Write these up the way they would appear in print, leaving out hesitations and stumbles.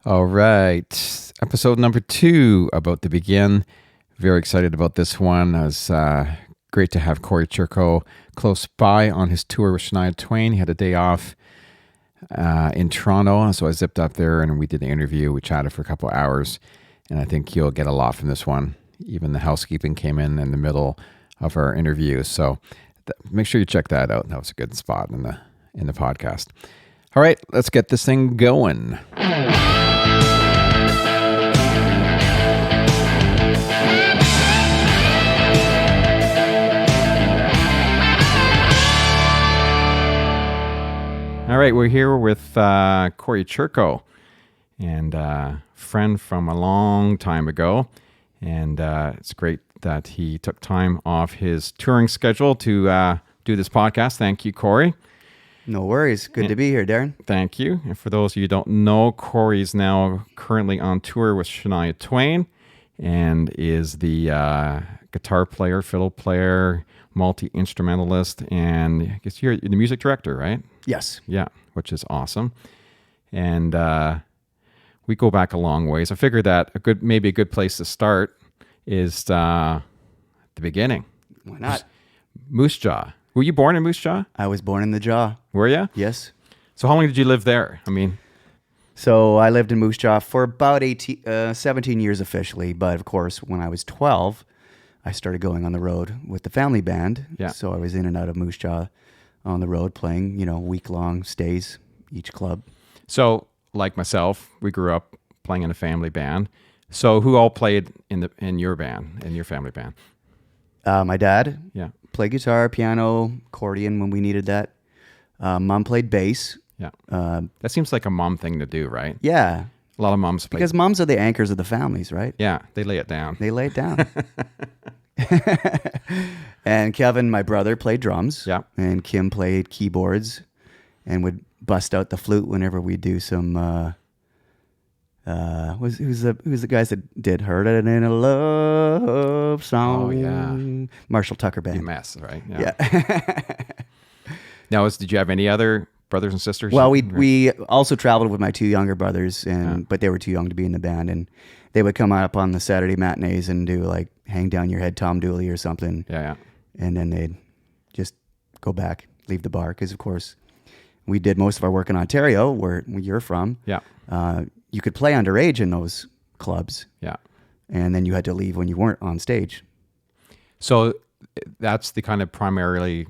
All right. Episode number 2 about to begin. Very excited about this one. It was great to have Cory Churko close by on his tour with Shania Twain. He had a day off in Toronto, so I zipped up there and we did the interview. We chatted for a couple of hours, and I think you'll get a lot from this one. Even the housekeeping came in the middle of our interview, so make sure you check that out. That was a good spot in the podcast. All right, let's get this thing going. All right, we're here with Cory Churko, and friend from a long time ago, and it's great that he took time off his touring schedule to do this podcast. Thank you, Cory. No worries. Good to be here, Darren. Thank you. And for those of you who don't know, Cory's now currently on tour with Shania Twain and is the guitar player, fiddle player, multi-instrumentalist, and I guess you're the music director, right? Yes. Yeah, which is awesome. And we go back a long ways. I figured that maybe a good place to start is the beginning. Why not? Moose Jaw. Were you born in Moose Jaw? I was born in the Jaw. Were you? Yes. So how long did you live there? So I lived in Moose Jaw for about 17 years officially, but of course, when I was 12, I started going on the road with the family band. Yeah. So I was in and out of Moose Jaw on the road playing, week-long stays, each club. So, like myself, we grew up playing in a family band. So who all played in your band, in your family band? My dad Yeah. played guitar, piano, accordion when we needed that. Mom played bass. Yeah. That seems like a mom thing to do, right? Yeah. A lot of moms play. Because moms are the anchors of the families, right? Yeah, they lay it down. They lay it down. And Kevin, my brother, played drums. Yeah. And Kim played keyboards and would bust out the flute whenever we do some who's the guys that did Heard It in a Love Song? Oh, yeah. Marshall Tucker Band. Mess, right? Yeah. Now, did you have any other brothers and sisters? Well, we also traveled with my 2 younger brothers, but they were too young to be in the band, and they would come up on the Saturday matinees and do like Hang Down Your Head Tom Dooley or something. Yeah. And then they'd just go back, leave the bar, because of course we did most of our work in Ontario, where you're from. Yeah. You could play underage in those clubs. Yeah. And then you had to leave when you weren't on stage. So that's the kind of primarily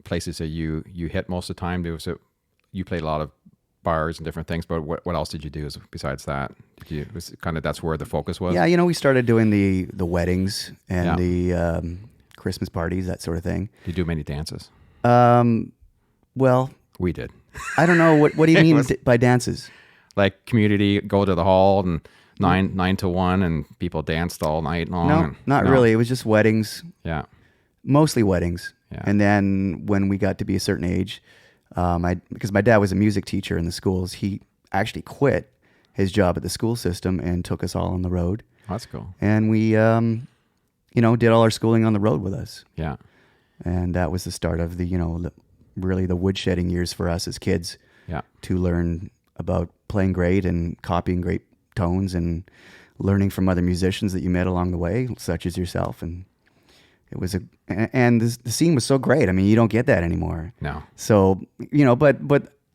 places that you hit most of the time. You played a lot of bars and different things, but what else did you do besides that? That's where the focus was? Yeah, we started doing the weddings and the Christmas parties, that sort of thing. Did you do many dances? Well, we did. I don't know. What do you mean by dances? Like community, go to the hall and 9 to 1 and people danced all night long? No, not really. It was just weddings. Yeah. Mostly weddings. Yeah. And then when we got to be a certain age, because my dad was a music teacher in the schools, he actually quit his job at the school system and took us all on the road. Oh, that's cool. And we, did all our schooling on the road with us. Yeah. And that was the start of really the woodshedding years for us as kids. Yeah. To learn about playing great and copying great tones and learning from other musicians that you met along the way, such as yourself. And it was the scene was so great. I mean, you don't get that anymore. No. So, but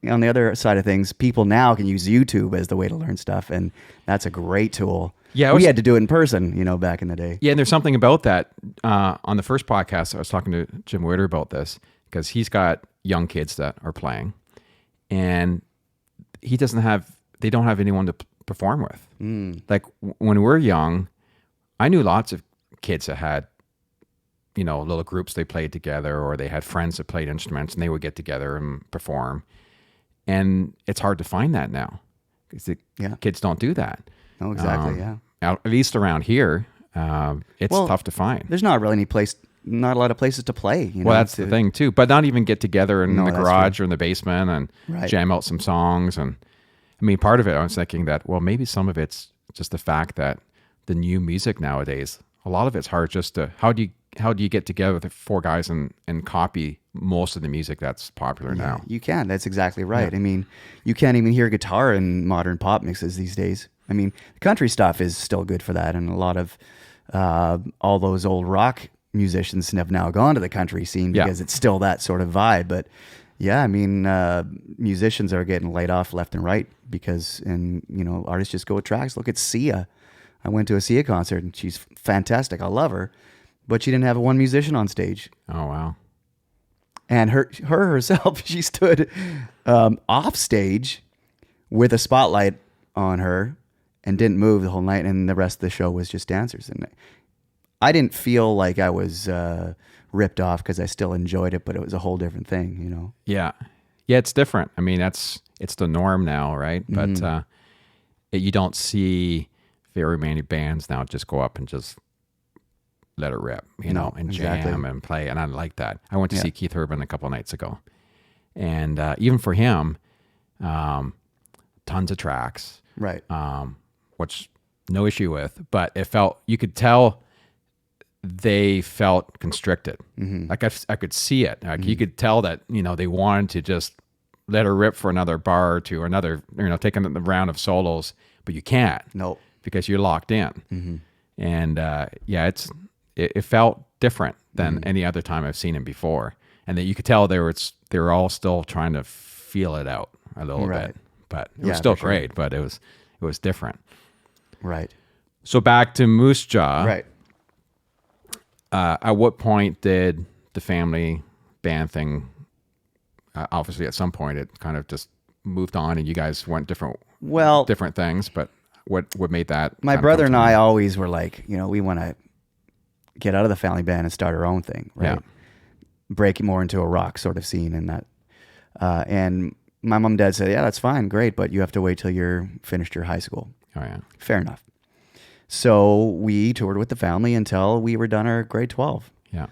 on the other side of things, people now can use YouTube as the way to learn stuff. And that's a great tool. Yeah. We had to do it in person, back in the day. Yeah. And there's something about that. On the first podcast, I was talking to Jim Witter about this because he's got young kids that are playing and they don't have anyone to perform with. Like when we're young, I knew lots of kids that had, little groups they played together, or they had friends that played instruments and they would get together and perform. And it's hard to find that now because the kids don't do that. Oh, exactly. At least around here, it's tough to find. There's not really not a lot of places to play. Well, that's the thing too. But not even get together in the garage true. or in the basement and jam out some songs. And I mean, part of it, I was thinking that, well, maybe some of it's just the fact that the new music nowadays, a lot of it's hard just to, how do how do you get together with the four guys and copy most of the music that's popular now? You can. That's exactly right. Yeah. I mean, you can't even hear guitar in modern pop mixes these days. I mean, country stuff is still good for that, and a lot of all those old rock musicians have now gone to the country scene because it's still that sort of vibe. But yeah, I mean, musicians are getting laid off left and right because, and you know, artists just go with tracks. Look at Sia. I went to a Sia concert, and she's fantastic. I love her, but she didn't have one musician on stage. Oh, wow. And her herself, she stood off stage with a spotlight on her and didn't move the whole night. And the rest of the show was just dancers. And I didn't feel like I was ripped off because I still enjoyed it, but it was a whole different thing, you know? Yeah. Yeah, it's different. I mean, it's the norm now, right? But you don't see very many bands now just go up and just let it rip, you know, and jam and play. And I like that. I went to see Keith Urban a couple of nights ago. And even for him, tons of tracks. Right. Which no issue with. But you could tell they felt constricted. Like I could see it. Like you could tell that, you know, they wanted to just let her rip for another bar or two, or another, you know, taking the round of solos, but you can't. Nope. Because you're locked in. And it felt different than any other time I've seen him before. And that you could tell they were all still trying to feel it out a little bit. But it was still great, but it was different. Right. So back to Moose Jaw. Right. At what point did the family band thing, obviously at some point it kind of just moved on and you guys went different things, but what made that? My brother and I always were like, you know, we want to get out of the family band and start our own thing, right? Yeah. Break it more into a rock sort of scene and that. And my mom and dad said, yeah, that's fine, great, but you have to wait till you're finished your high school. Oh, yeah. Fair enough. So we toured with the family until we were done our grade 12. Yeah.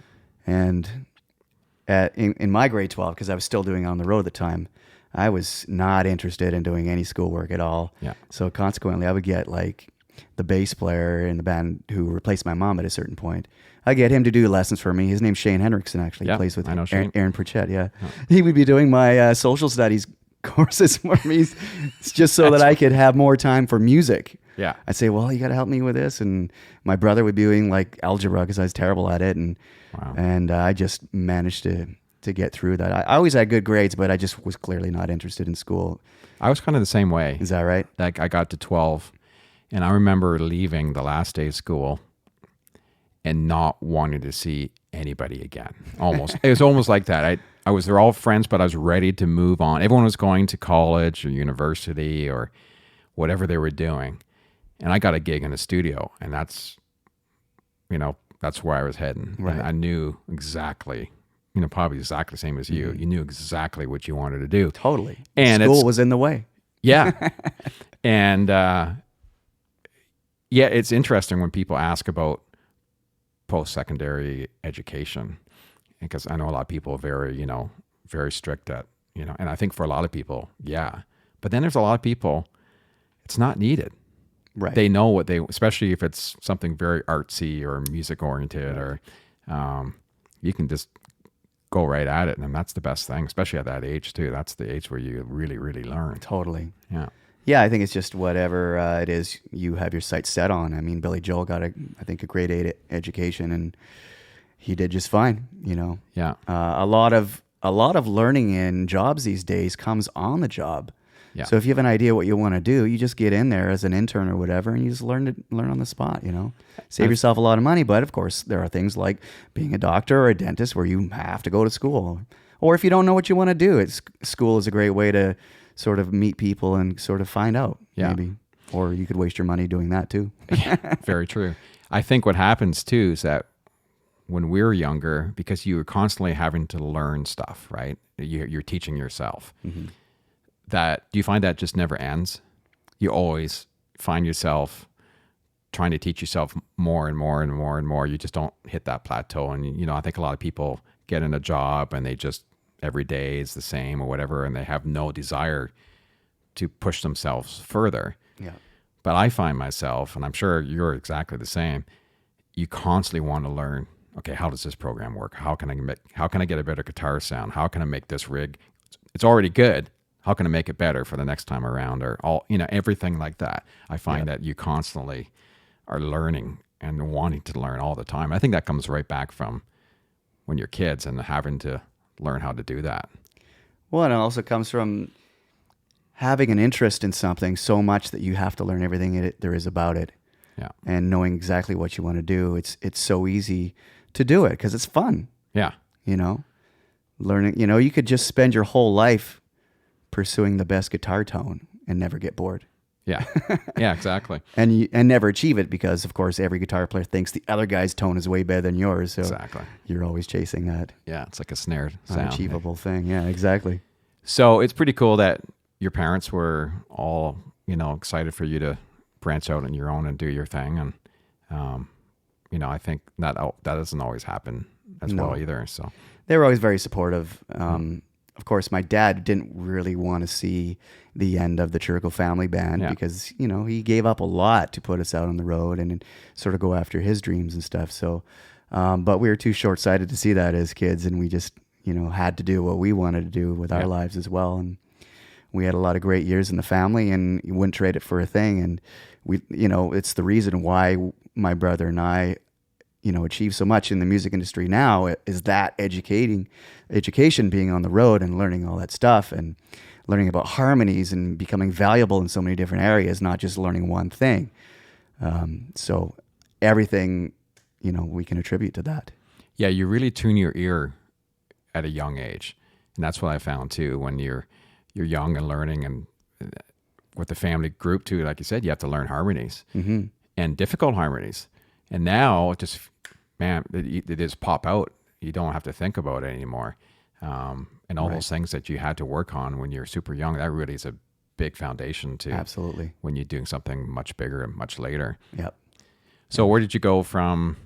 And in my grade 12, because I was still doing On the Road at the time, I was not interested in doing any schoolwork at all. Yeah. So consequently, I would get like the bass player in the band who replaced my mom at a certain point. I get him to do lessons for me. His name's Shane Hendrickson, actually. He plays with Aaron Pritchett, yeah. He would be doing my social studies courses for me just so that I could have more time for music. Yeah. I'd say, well, you got to help me with this. And my brother would be doing like algebra because I was terrible at it. And I just managed to get through that. I always had good grades, but I just was clearly not interested in school. I was kind of the same way. Is that right? Like I got to 12 and I remember leaving the last day of school and not wanting to see anybody again. Almost. It was almost like that. They're all friends, but I was ready to move on. Everyone was going to college or university or whatever they were doing. And I got a gig in a studio, and that's where I was heading. Right. And I knew exactly, probably exactly the same as you. You knew exactly what you wanted to do. Totally. And school was in the way. Yeah. And it's interesting when people ask about post-secondary education, because I know a lot of people are very strict at, and I think for a lot of people, yeah. But then there's a lot of people, it's not needed. Right. They know what especially if it's something very artsy or music oriented, or you can just go right at it. And that's the best thing, especially at that age too. That's the age where you really, really learn. Totally. Yeah. Yeah, I think it's just whatever it is you have your sights set on. I mean, Billy Joel got a grade 8 education, and he did just fine. Yeah. A lot of learning in jobs these days comes on the job. Yeah. So if you have an idea what you want to do, you just get in there as an intern or whatever, and you just learn on the spot. Save yourself a lot of money. But of course, there are things like being a doctor or a dentist where you have to go to school. Or if you don't know what you want to do, school is a great way to sort of meet people and sort of find out, maybe. Or you could waste your money doing that too. Yeah, very true. I think what happens too is that when we're younger, because you were constantly having to learn stuff, right? You're teaching yourself. Mm-hmm. Do you find that just never ends? You always find yourself trying to teach yourself more and more and more and more. You just don't hit that plateau. And, I think a lot of people get in a job and they just, every day is the same or whatever, and they have no desire to push themselves further. Yeah. But I find myself, and I'm sure you're exactly the same, you constantly want to learn okay, how does this program work? How can I get a better guitar sound? How can I make this rig? It's already good. How can I make it better for the next time around? Or everything like that. I find that you constantly are learning and wanting to learn all the time. I think that comes right back from when you're kids and having to learn how to do that. Well, and it also comes from having an interest in something so much that you have to learn everything there is about it. Yeah. And knowing exactly what you want to do. It's so easy to do it because it's fun. Yeah. Learning, you could just spend your whole life pursuing the best guitar tone and never get bored. Yeah. Yeah, exactly. and never achieve it because, of course, every guitar player thinks the other guy's tone is way better than yours. So exactly. You're always chasing that. Yeah, it's like a snare sound. Unachievable thing. Yeah, exactly. So it's pretty cool that your parents were all, excited for you to branch out on your own and do your thing. And, I think that doesn't always happen as well either. So they were always very supportive. Of course, my dad didn't really want to see the end of the Churko family band because, he gave up a lot to put us out on the road and sort of go after his dreams and stuff. So, but we were too short-sighted to see that as kids, and we just, had to do what we wanted to do with our lives as well. And we had a lot of great years in the family, and you wouldn't trade it for a thing. And we, it's the reason why my brother and I, achieve so much in the music industry now is that education, being on the road and learning all that stuff and learning about harmonies and becoming valuable in so many different areas, not just learning one thing. So everything, we can attribute to that. Yeah, you really tune your ear at a young age. And that's what I found too, when you're young and learning, and with the family group too, like you said, you have to learn harmonies and difficult harmonies. And now they just pop out. You don't have to think about it anymore. And all those things that you had to work on when you're super young, that really is a big foundation to absolutely when you're doing something much bigger and much later. Yep. So where did you go from?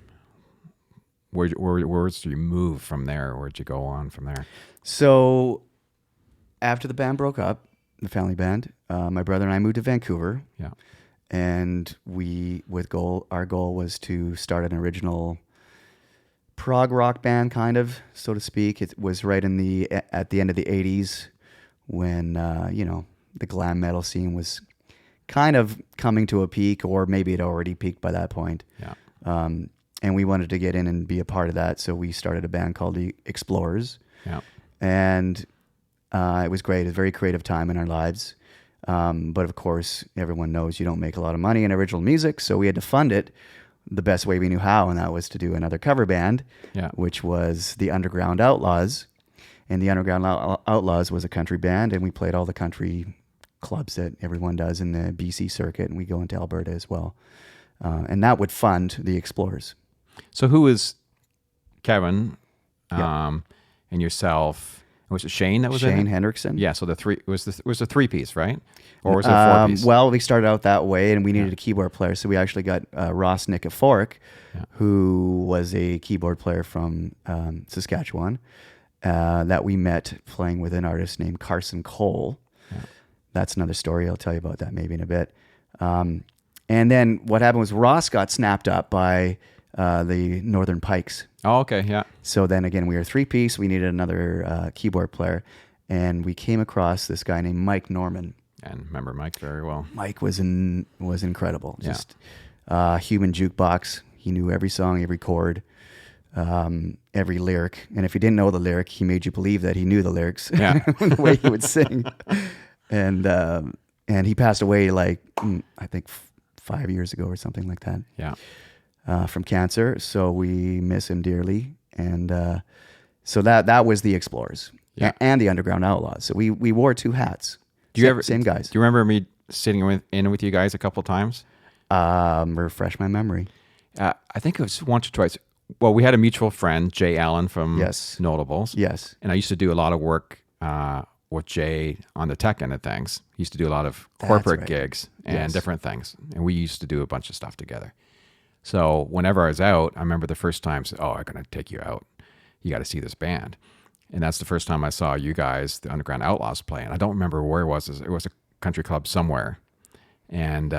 Where did you move from there? Where did you go on from there? So after the band broke up, the family band, my brother and I moved to Vancouver. Yeah. And our goal was to start an original prog rock band, kind of, so to speak. It was right at the end of the 80s when, the glam metal scene was kind of coming to a peak, or maybe it already peaked by that point. Yeah. And we wanted to get in and be a part of that. So we started a band called the Explorers. Yeah. And it was great. It was a very creative time in our lives. But of course, everyone knows you don't make a lot of money in original music, so we had to fund it the best way we knew how, and that was to do another cover band, which was the Underground Outlaws. And the Underground Outlaws was a country band, and we played all the country clubs that everyone does in the BC circuit, and we go into Alberta as well. And that would fund the Explorers. So who was Kevin and yourself? Was it Shane that was Shane in it? Hendrickson. Yeah, so it was a three-piece, right? Or was it a four-piece? Well, we started out that way, and we needed a keyboard player, so we actually got Ross Nikifork, who was a keyboard player from Saskatchewan, that we met playing with an artist named Carson Cole. Yeah. That's another story. I'll tell you about that maybe in a bit. And then what happened was Ross got snapped up by the Northern Pikes. Oh, okay, yeah. So then again, we were three-piece. We needed another keyboard player, and we came across this guy named Mike Norman. And remember Mike very well. Mike was incredible. Just human jukebox. He knew every song, every chord, every lyric. And if you didn't know the lyric, he made you believe that he knew the lyrics. Yeah. The way he would sing. And he passed away I think 5 years ago or something like that. Yeah. From cancer, so we miss him dearly, and so that was the Explorers and the Underground Outlaws. So we wore two hats. Same guys? Do you remember me sitting in with you guys a couple of times? Refresh my memory. I think it was once or twice. Well, we had a mutual friend, Jay Allen from Notables. Yes, and I used to do a lot of work with Jay on the tech end of things. He used to do a lot of corporate gigs and different things, and we used to do a bunch of stuff together. So whenever I was out, I remember the first time, I'm going to take you out. You got to see this band. And that's the first time I saw you guys, the Underground Outlaws, play. And I don't remember where it was. It was a country club somewhere. And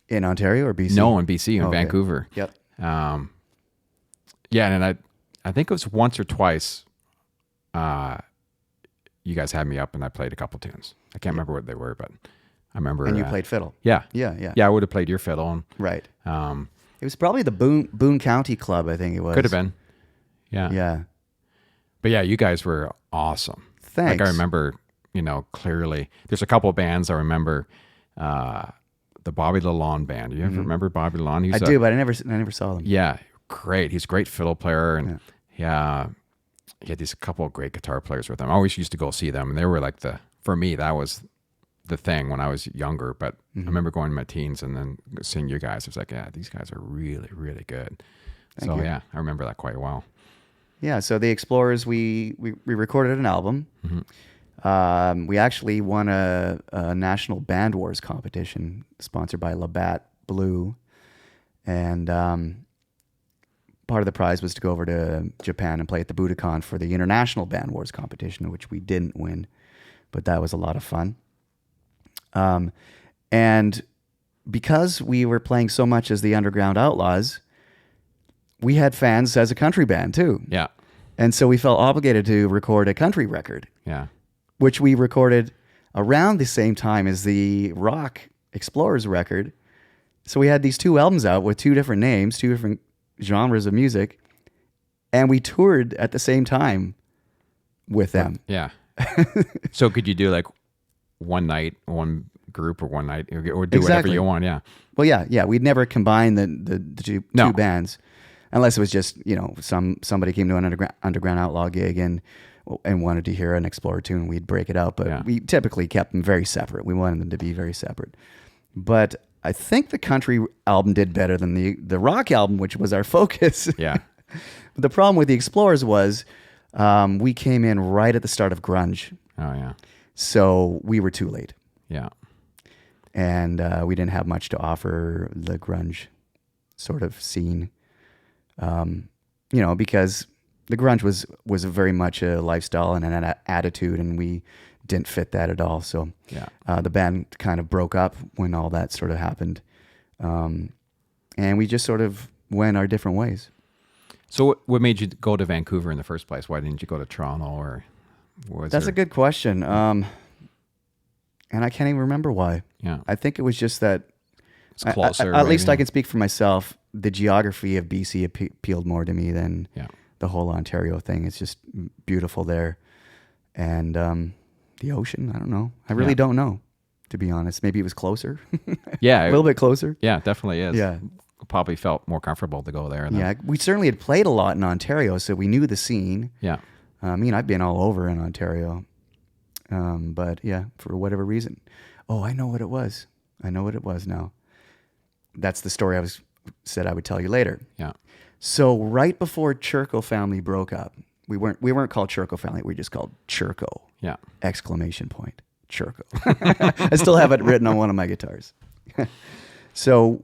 in Ontario or BC? No, in BC, in Vancouver. Yep. Yeah, and I think it was once or twice. You guys had me up, and I played a couple tunes. I can't remember what they were, but I remember. And you played fiddle. Yeah, Yeah. yeah. I would have played your fiddle. And, Right. It was probably the Boone County Club, I think it was. could have been. Yeah. Yeah. But yeah, you guys were awesome. Thanks. Like I remember, clearly. There's a couple of bands I remember. The Bobby Leland band. Do you ever remember Bobby Leland? I do, but I never saw them. Yeah, great. He's a great fiddle player, and he had these couple of great guitar players with him. I always used to go see them, and they were like for me, that was the thing when I was younger. But I remember going in my teens and then seeing you guys. It was like, yeah, these guys are really, really good. Thank you. Yeah, I remember that quite well. Yeah, so the Explorers, we recorded an album. We actually won a national band wars competition sponsored by Labatt Blue, and part of the prize was to go over to Japan and play at the Budokan for the international band wars competition, which we didn't win, but that was a lot of fun. And because we were playing so much as the Underground Outlaws, we had fans as a country band too. Yeah. And so we felt obligated to record a country record. Yeah. Which we recorded around the same time as the Rock Explorers record. So we had these two albums out with two different names, two different genres of music, and we toured at the same time with them. Yeah. So could you do like one night, one group, or one night, or do whatever you want? Yeah. Well, yeah. We'd never combine the two bands, unless it was just somebody came to an Underground Outlaw gig and wanted to hear an Explorer tune, we'd break it out. But we typically kept them very separate. We wanted them to be very separate. But I think the country album did better than the rock album, which was our focus. Yeah. But the problem with the Explorers was we came in right at the start of grunge. Oh, yeah. So we were too late. Yeah. And we didn't have much to offer the grunge sort of scene, because the grunge was very much a lifestyle and an attitude, and we didn't fit that at all. So the band kind of broke up when all that sort of happened. And we just sort of went our different ways. So what made you go to Vancouver in the first place? Why didn't you go to Toronto? Or That's a good question. And I can't even remember why. Yeah. I think it was just that it's closer. At least I can speak for myself. The geography of BC appealed more to me than the whole Ontario thing. It's just beautiful there. And the ocean, I don't know. I really don't know, to be honest. Maybe it was closer. Yeah. A little bit closer. Yeah, definitely is. Yeah. Probably felt more comfortable to go there. Yeah, we certainly had played a lot in Ontario, so we knew the scene. Yeah. I mean, I've been all over in Ontario. But yeah, for whatever reason. Oh, I know what it was. I know what it was now. That's the story said I would tell you later. Yeah. So right before Churko family broke up, we weren't called Churko family. We were just called Churko. Yeah. ! Churko. I still have it written on one of my guitars. So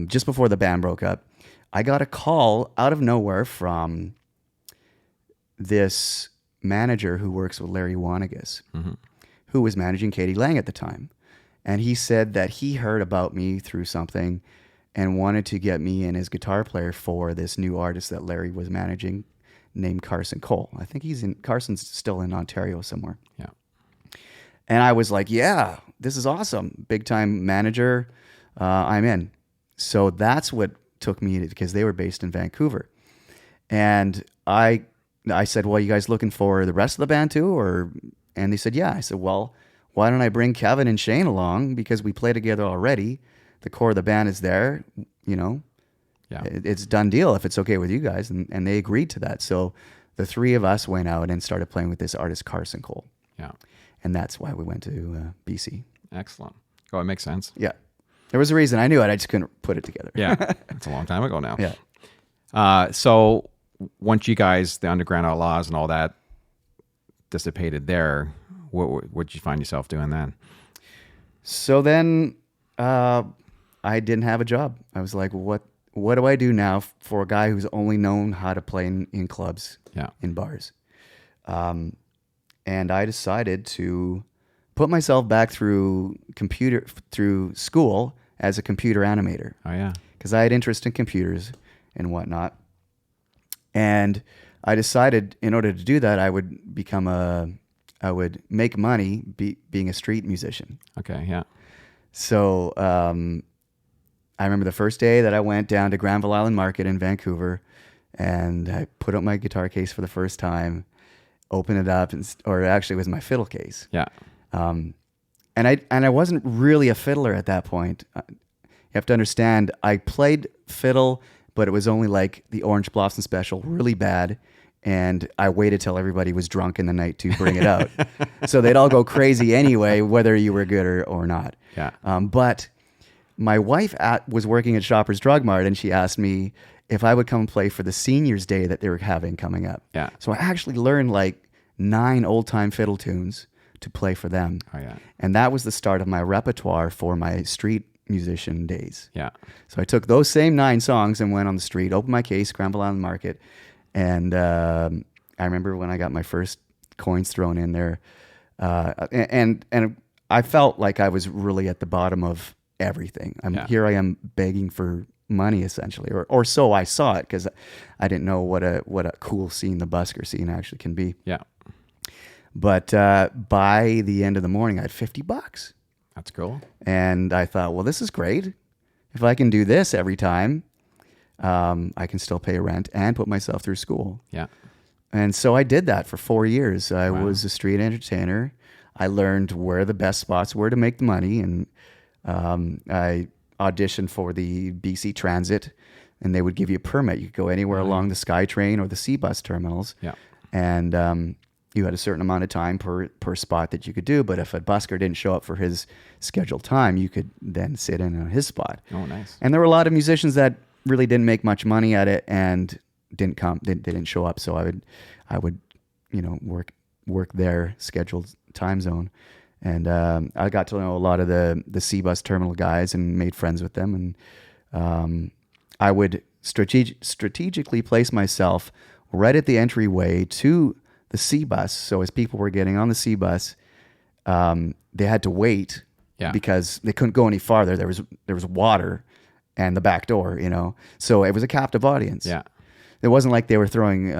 just before the band broke up, I got a call out of nowhere from this manager who works with Larry Wanagas, who was managing Katie Lang at the time. And he said that he heard about me through something and wanted to get me in as guitar player for this new artist that Larry was managing named Carson Cole. I think Carson's still in Ontario somewhere. Yeah. And I was like, yeah, this is awesome. Big time manager. I'm in. So that's what took me because they were based in Vancouver. And I said, well, you guys looking for the rest of the band too? And they said, yeah. I said, well, why don't I bring Kevin and Shane along? Because we play together already. The core of the band is there, Yeah. It's done deal if it's okay with you guys. And they agreed to that. So the three of us went out and started playing with this artist, Carson Cole. Yeah. And that's why we went to BC. Excellent. Oh, it makes sense. Yeah. There was a reason. I knew it. I just couldn't put it together. Yeah. It's a long time ago now. Yeah. So once you guys, the Underground Outlaws and all that dissipated there, what did you find yourself doing then? So then I didn't have a job. I was like, what do I do now for a guy who's only known how to play in clubs, in bars? And I decided to put myself back through school as a computer animator. Oh, yeah. Because I had interest in computers and whatnot. And I decided in order to do that, I would make money being a street musician. Okay, yeah. So I remember the first day that I went down to Granville Island Market in Vancouver, and I put up my guitar case for the first time, opened it up, or actually it was my fiddle case. Yeah. And I wasn't really a fiddler at that point. You have to understand, I played fiddle, but it was only like the Orange Blossom Special, really bad. And I waited till everybody was drunk in the night to bring it out. So they'd all go crazy anyway, whether you were good or not. Yeah. But my wife was working at Shoppers Drug Mart, and she asked me if I would come play for the seniors day that they were having coming up. Yeah. So I actually learned like 9 old-time fiddle tunes to play for them. Oh, yeah. And that was the start of my repertoire for my street musician days. Yeah. So I took those same 9 songs and went on the street, opened my case, Granville Island Market. And I remember when I got my first coins thrown in there, and I felt like I was really at the bottom of everything. Here I am begging for money, essentially, or so I saw it, because I didn't know what a cool scene the busker scene actually can be. Yeah. But by the end of the morning, I had $50. That's cool. And I thought, well, this is great. If I can do this every time, I can still pay rent and put myself through school. Yeah. And so I did that for 4 years. I was a street entertainer. I learned where the best spots were to make the money. And I auditioned for the BC Transit, and they would give you a permit. You could go anywhere along the SkyTrain or the C-Bus terminals. Yeah. And you had a certain amount of time per spot that you could do. But if a busker didn't show up for his scheduled time, you could then sit in on his spot. Oh, nice. And there were a lot of musicians that really didn't make much money at it and they didn't show up. So I would work their scheduled time zone. And I got to know a lot of the C-Bus terminal guys and made friends with them. And I would strategically place myself right at the entryway to the C-Bus. So as people were getting on the C-Bus, they had to wait because they couldn't go any farther. There was water and the back door, So it was a captive audience. Yeah. It wasn't like they were throwing,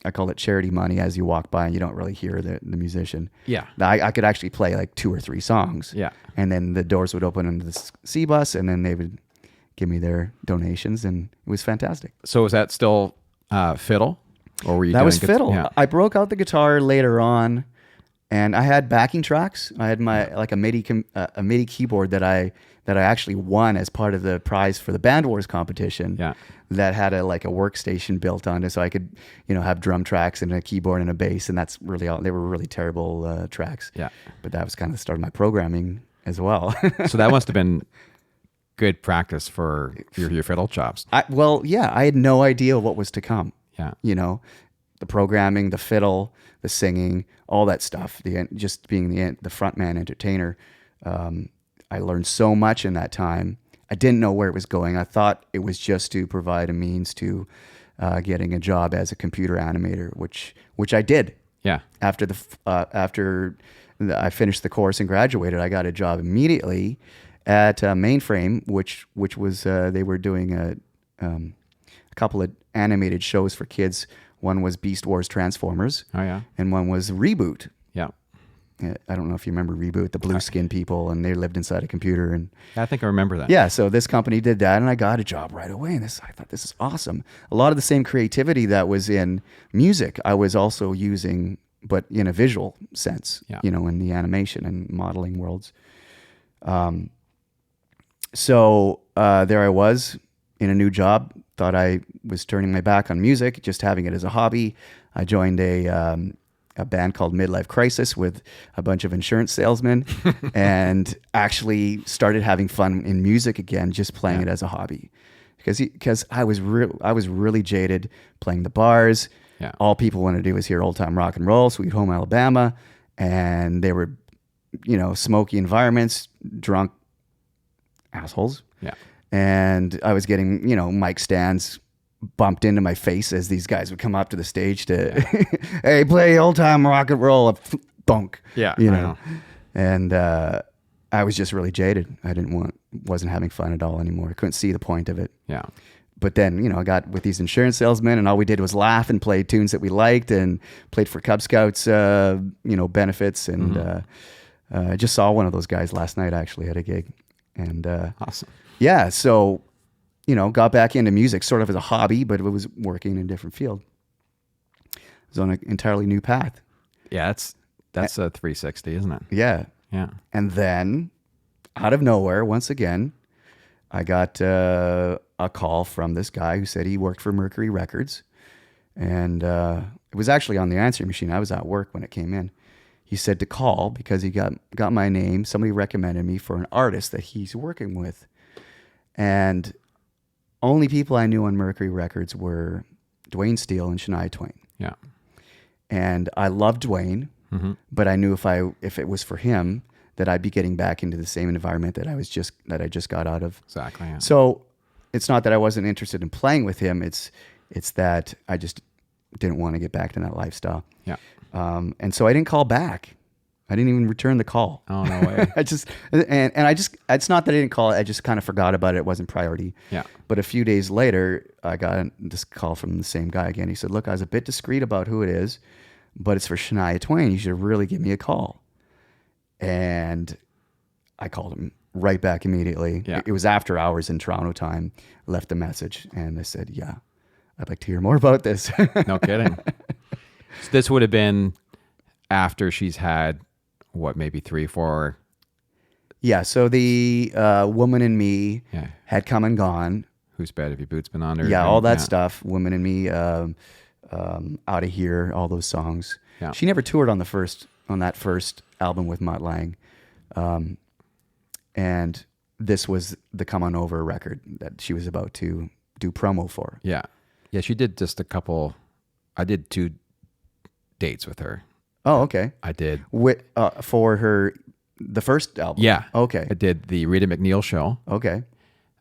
I call it charity money, as you walk by and you don't really hear the musician. Yeah. I could actually play like 2 or 3 songs. Yeah. And then the doors would open into the C-Bus, and then they would give me their donations, and it was fantastic. So was that still fiddle? Or were you That was doing fiddle. Yeah. I broke out the guitar later on, and I had backing tracks. I had my like a MIDI keyboard that I actually won as part of the prize for the Band Wars competition. Yeah. That had a workstation built on it, so I could have drum tracks and a keyboard and a bass, and that's really all. They were really terrible tracks. Yeah. But that was kind of the start of my programming as well. So that must have been good practice for your fiddle chops. I had no idea what was to come. Yeah. The programming, the fiddle, the singing, all that stuff. Just being the frontman entertainer. I learned so much in that time. I didn't know where it was going. I thought it was just to provide a means to getting a job as a computer animator, which I did. Yeah. After I finished the course and graduated, I got a job immediately at Mainframe, which was they were doing a couple of animated shows for kids. One was Beast Wars Transformers. Oh, yeah. And one was Reboot. Yeah. I don't know if you remember Reboot, the blue skin people, and they lived inside a computer. And I think I remember that. yeah, so this company did that, and I got a job right away. And I thought, this is awesome. A lot of the same creativity that was in music, I was also using, but in a visual sense, in the animation and modeling worlds. So there I was in a new job. Thought I was turning my back on music, just having it as a hobby. I joined a band called Midlife Crisis with a bunch of insurance salesmen and actually started having fun in music again, just playing it as a hobby. Because I was really jaded playing the bars. Yeah. All people wanted to do was hear old time rock and roll, Sweet Home Alabama, and they were, smoky environments, drunk assholes. Yeah. And I was getting, mic stands bumped into my face as these guys would come up to the stage to, hey, play old time rock and roll, bunk. Yeah. And I was just really jaded. Wasn't having fun at all anymore. I couldn't see the point of it. Yeah. but then, I got with these insurance salesmen, and all we did was laugh and play tunes that we liked, and played for Cub Scouts, benefits. And I just saw one of those guys last night, actually, at a gig. And Awesome. yeah, so, got back into music sort of as a hobby, but it was working in a different field. I was on an entirely new path. Yeah, that's a 360, isn't it? Yeah. Yeah. And then, out of nowhere, once again, I got a call from this guy who said he worked for Mercury Records. And it was actually on the answering machine. I was at work when it came in. He said to call because he got my name. Somebody recommended me for an artist that he's working with. And only people I knew on Mercury Records were Dwayne Steele and Shania Twain. Yeah. And I loved Dwayne, but I knew if it was for him, that I'd be getting back into the same environment that I just got out of. Exactly. Yeah. So it's not that I wasn't interested in playing with him. It's that I just didn't want to get back to that lifestyle. Yeah. And so I didn't call back. I didn't even return the call. Oh, no way. It's not that I didn't call. I just kind of forgot about it. It wasn't priority. Yeah. But a few days later, I got this call from the same guy again. He said, look, I was a bit discreet about who it is, but it's for Shania Twain. You should really give me a call. And I called him right back immediately. Yeah. It was after hours in Toronto time. Left a message, and I said, yeah, I'd like to hear more about this. No kidding. So this would have been after she's had, maybe 3 or 4? Yeah, so the Woman in Me had come and gone. Whose Bed Have Your Boots Been Under? Yeah, all that stuff. Woman in Me, Out of Here, all those songs. Yeah. She never toured on that first album with Mutt Lange. And this was the Come On Over record that she was about to do promo for. Yeah. Yeah, she did just a couple. I did 2 dates with her. Oh, okay. I did. For the first album? Yeah. Okay. I did the Rita McNeil show. Okay.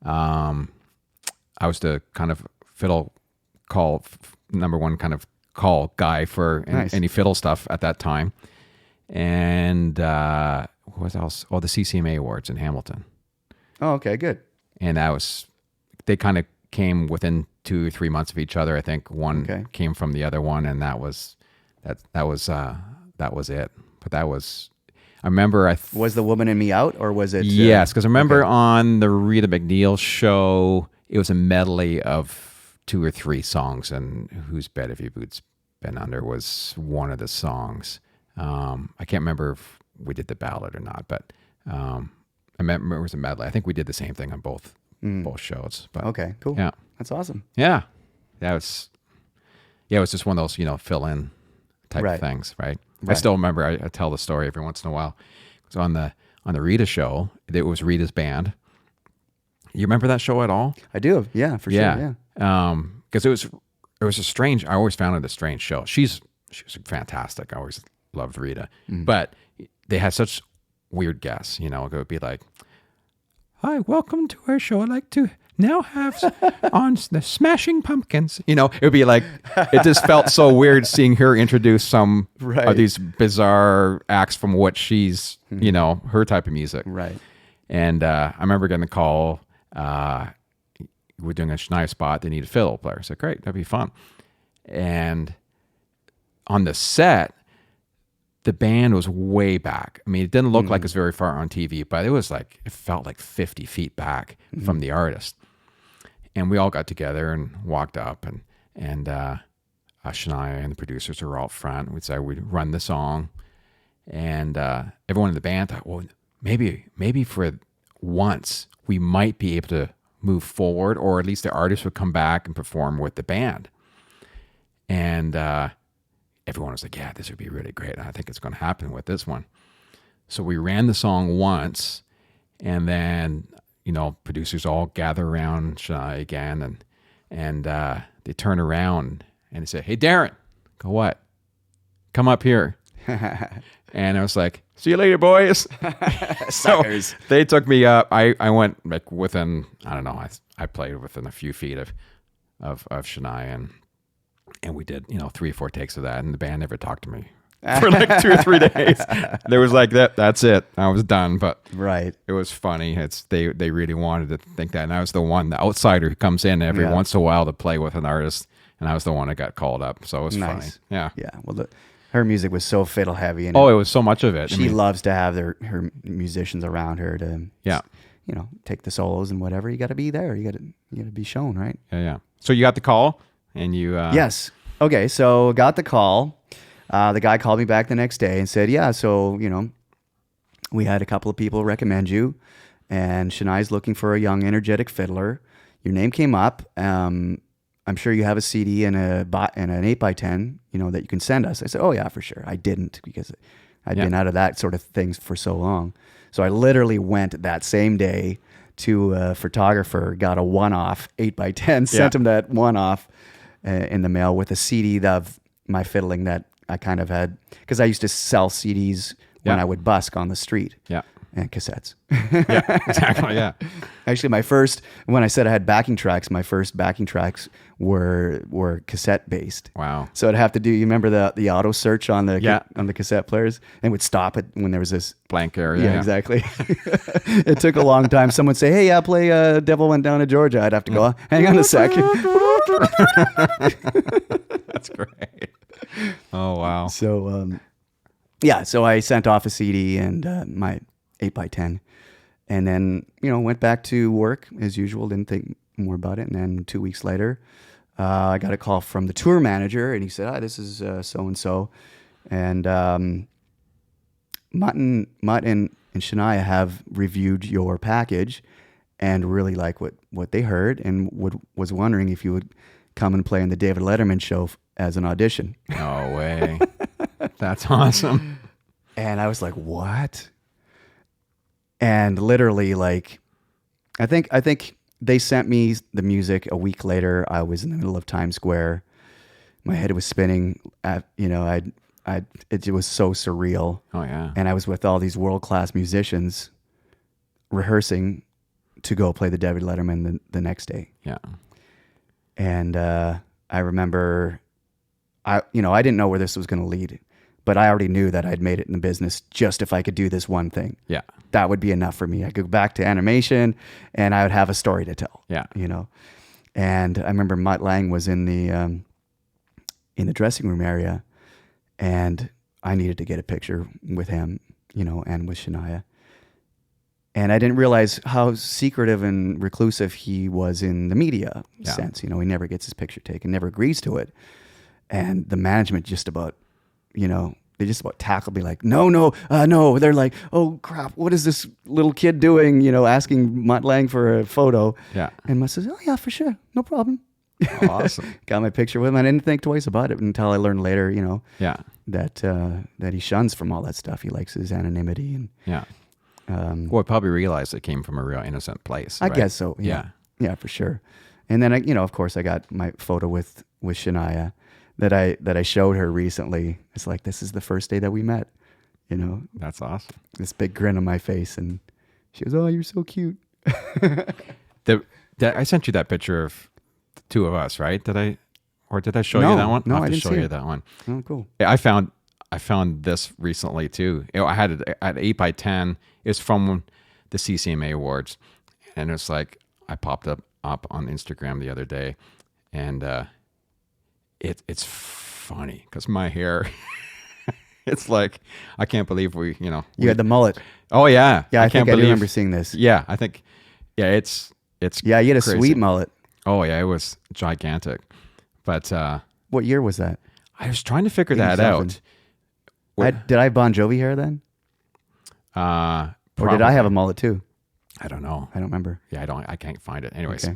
I was the kind of fiddle call, number one kind of call guy for any fiddle stuff at that time. And what else? Oh, the CCMA Awards in Hamilton. Oh, okay, good. And they kind of came within 2 or 3 months of each other. I think one came from the other one, and that was it. But I remember was the Woman in Me out, or was it? Yes, because I remember on the Rita McNeil show, it was a medley of 2 or 3 songs, and Whose Bed Have Your Boots Been Under was one of the songs. I can't remember if we did the ballad or not, but I remember it was a medley. I think we did the same thing on both shows. But okay, cool. Yeah, that's awesome. Yeah, it was just one of those fill in type of things, right? I still remember. I tell the story every once in a while. It was on the Rita show. It was Rita's band. You remember that show at all? I do. Yeah, for sure. Yeah. Because it was a strange. I always found it a strange show. She was fantastic. I always loved Rita, but they had such weird guests. It would be like, "Hi, welcome to our show. I'd like to now have on the Smashing Pumpkins." It would be like, it just felt so weird seeing her introduce some of these bizarre acts from what she's, her type of music. Right. And I remember getting a call. We're doing a Shania spot. They need a fiddle player. I said, great, that'd be fun. And on the set, the band was way back. I mean, it didn't look like it was very far on TV, but it felt like 50 feet back from the artist. And we all got together and walked up, and Shania and the producers were out front. We'd say we'd run the song, and everyone in the band thought, well, maybe for once we might be able to move forward, or at least the artist would come back and perform with the band. And everyone was like, yeah, this would be really great. I think it's going to happen with this one. So we ran the song once, and then, producers all gather around Shania again, and they turn around and they say, hey, Darren. Go, what? Come up here. And I was like, see you later, boys. So they took me up. I went within, I don't know, I played within a few feet of Shania, and we did 3 or 4 takes of that, and the band never talked to me for like 2 or 3 days. There was like that's it. I was done. But Right. it was funny. They really wanted to think that. And I was the outsider who comes in every Yeah. once in a while to play with an artist. And I was the one that got called up. So it was funny. Nice. Yeah. Yeah. Well, her music was so fiddle heavy, and Oh, it was so much of it. she loves to have her musicians around her to, Yeah. take the solos and whatever. You got to be there. You got to be shown, right? Yeah. So you got the call and you... Yes. Okay. So got the call. The guy called me back the next day and said, yeah, so, we had a couple of people recommend you, and Shania's looking for a young, energetic fiddler. Your name came up. I'm sure you have a CD and an 8x10, that you can send us. I said, oh yeah, for sure. I didn't, because I'd been out of that sort of things for so long. So I literally went that same day to a photographer, got a one-off 8x10, sent him that one-off in the mail with a CD of my fiddling that I kind of had, because I used to sell CDs when I would busk on the street. Yeah. And cassettes. Yeah, exactly. Yeah. Actually, when I said I had backing tracks, my first backing tracks were cassette based. Wow. So I'd have to do. You remember the auto search on the cassette players, and would stop it when there was this blank area. Yeah, exactly. It took a long time. Someone would say, "Hey, yeah, play Devil Went Down to Georgia." I'd have to go. Hang on a second. That's great. Oh wow. So so I sent off a CD and my 8x10, and then went back to work as usual. Didn't think more about it. And then 2 weeks later, I got a call from the tour manager, and he said, "This is so and so, and Mutt and Shania have reviewed your package, and really like what they heard, and was wondering if you would come and play in the David Letterman show as an audition." No way. That's awesome. And I was like, "What?" And literally, like, I think they sent me the music a week later. I was in the middle of Times Square. My head was spinning. It was so surreal. Oh yeah. And I was with all these world-class musicians rehearsing to go play the David Letterman the next day. Yeah. And I remember, I didn't know where this was going to lead, but I already knew that I'd made it in the business just if I could do this one thing. Yeah. That would be enough for me. I could go back to animation and I would have a story to tell. Yeah. And I remember Mutt Lange was in the dressing room area, and I needed to get a picture with him, and with Shania. And I didn't realize how secretive and reclusive he was in the media sense. He never gets his picture taken, never agrees to it. And the management just about, they just about tackled me like, no. They're like, oh crap, what is this little kid doing? Asking Mutt Lange for a photo. Yeah. And Mutt says, oh yeah, for sure, no problem. Awesome. Got my picture with him. I didn't think twice about it until I learned later, that he shuns from all that stuff. He likes his anonymity and well, I probably realized it came from a real innocent place. I guess so. Yeah, for sure. And then of course, I got my photo with Shania that I showed her recently. It's like, this is the first day that we met. That's awesome. This big grin on my face, and she goes, "Oh, you're so cute." I sent you that picture of the two of us, right? Did I show you that one? No, I'll have I to didn't show see you it. that one. Oh, cool. I found this recently too. I had it at 8x10. It's from the CCMA Awards, and it's like I popped up on Instagram the other day, and it's funny because my hair. It's like I can't believe we You had the mullet. Oh yeah, Yeah, I think I do remember seeing this. Yeah, I think it's yeah. You had a crazy. sweet mullet. Oh yeah, it was gigantic. But what year was that? I was trying to figure that out. Did I have Bon Jovi hair then? Or did I have a mullet too? I don't know. I don't remember. Yeah, I can't find it. Anyways,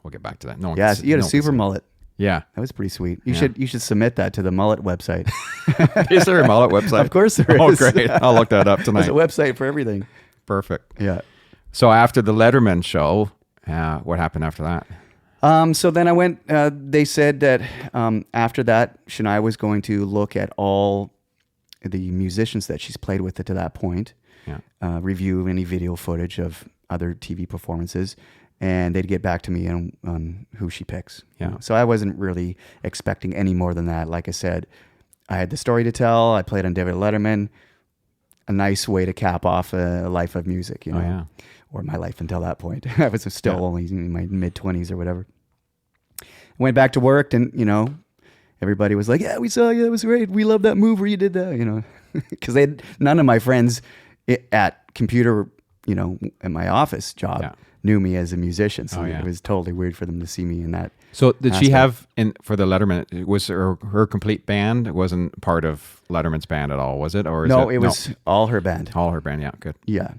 we'll get back to that. No one you had a no super mullet. Yeah, that was pretty sweet. You should submit that to the mullet website. Is there a mullet website? Of course there is. Oh, great! I'll look that up tonight. There's a website for everything. Perfect. Yeah. So after the Letterman show, what happened after that? So then I went. They said that after that, Shania was going to look at all the musicians that she's played with to that point, review any video footage of other TV performances, and they'd get back to me on who she picks. Yeah. So I wasn't really expecting any more than that. Like I said, I had the story to tell. I played on David Letterman. A nice way to cap off a life of music, you know, Oh, yeah. or my life until that point. I was still only in my mid-20s or whatever. Went back to work, and, you know, everybody was like, yeah, we saw you. That was great. We love that move where you did that, you know, because none of my friends at computer, you know, at my office job knew me as a musician. So it was totally weird for them to see me in that. So did she have, for the Letterman, was her complete band? It wasn't part of Letterman's band at all, was it? Or it was all her band. All her band, yeah, good. Yeah.